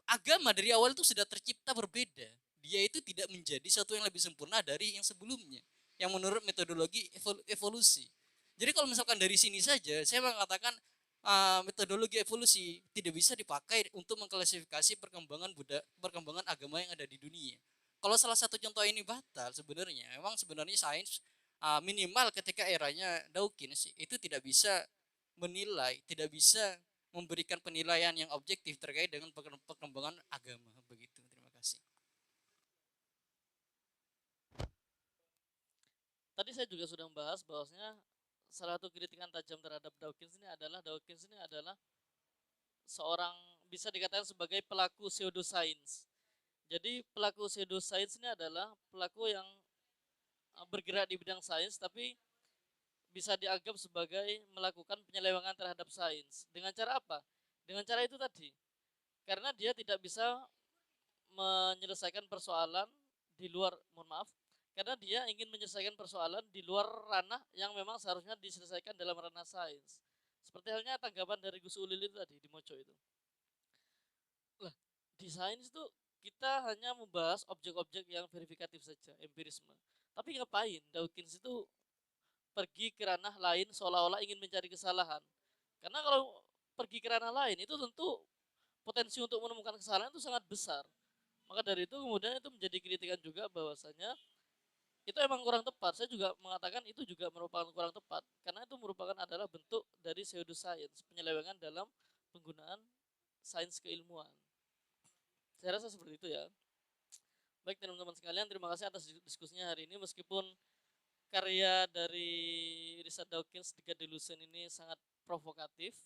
agama dari awal itu sudah tercipta berbeda. Dia itu tidak menjadi satu yang lebih sempurna dari yang sebelumnya, yang menurut metodologi evolusi. Jadi kalau misalkan dari sini saja saya mengatakan metodologi evolusi tidak bisa dipakai untuk mengklasifikasi perkembangan agama yang ada di dunia. Kalau salah satu contoh ini batal sebenarnya, memang sebenarnya sains minimal ketika eranya Dawkins itu tidak bisa menilai, tidak bisa memberikan penilaian yang objektif terkait dengan perkembangan agama begitu. Terima kasih. Tadi saya juga sudah membahas bahwasanya salah satu kritikan tajam terhadap Dawkins ini adalah seorang bisa dikatakan sebagai pelaku pseudoscience. Jadi pelaku pseudoscience ini adalah pelaku yang bergerak di bidang sains tapi bisa dianggap sebagai melakukan penyelewengan terhadap sains. Dengan cara apa? Dengan cara itu tadi. Karena dia tidak bisa menyelesaikan persoalan di luar, mohon maaf, karena dia ingin menyelesaikan persoalan di luar ranah yang memang seharusnya diselesaikan dalam ranah sains. Seperti halnya tanggapan dari Gus Ulil itu tadi di Mojo itu. Lah, di sains itu kita hanya membahas objek-objek yang verifikatif saja, empirisme. Tapi ngapain Dawkins itu pergi ke ranah lain seolah-olah ingin mencari kesalahan? Karena kalau pergi ke ranah lain itu tentu potensi untuk menemukan kesalahan itu sangat besar. Maka dari itu kemudian itu menjadi kritikan juga bahwasanya itu emang kurang tepat. Saya juga mengatakan itu juga merupakan kurang tepat karena itu merupakan adalah bentuk dari pseudoscience, penyelewengan dalam penggunaan sains keilmuan. Saya rasa seperti itu ya. Baik teman-teman sekalian, terima kasih atas diskusinya hari ini. Meskipun karya dari Richard Dawkins, The God Delusion ini sangat provokatif,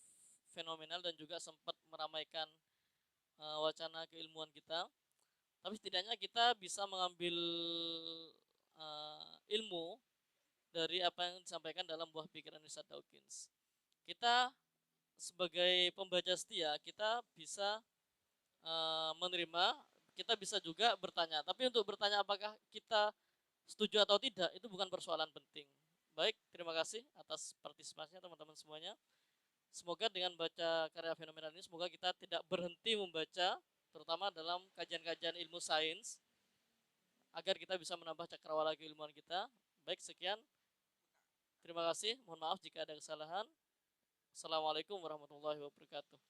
fenomenal dan juga sempat meramaikan wacana keilmuan kita. Tapi setidaknya kita bisa mengambil ilmu dari apa yang disampaikan dalam buah pikiran Richard Dawkins. Kita sebagai pembaca setia, kita bisa menerima, kita bisa juga bertanya. Tapi untuk bertanya apakah kita setuju atau tidak, itu bukan persoalan penting. Baik, terima kasih atas partisipasinya teman-teman semuanya. Semoga dengan baca karya fenomenal ini, semoga kita tidak berhenti membaca, terutama dalam kajian-kajian ilmu sains, agar kita bisa menambah cakrawala keilmuan kita. Baik, sekian. Terima kasih. Mohon maaf jika ada kesalahan. Assalamualaikum warahmatullahi wabarakatuh.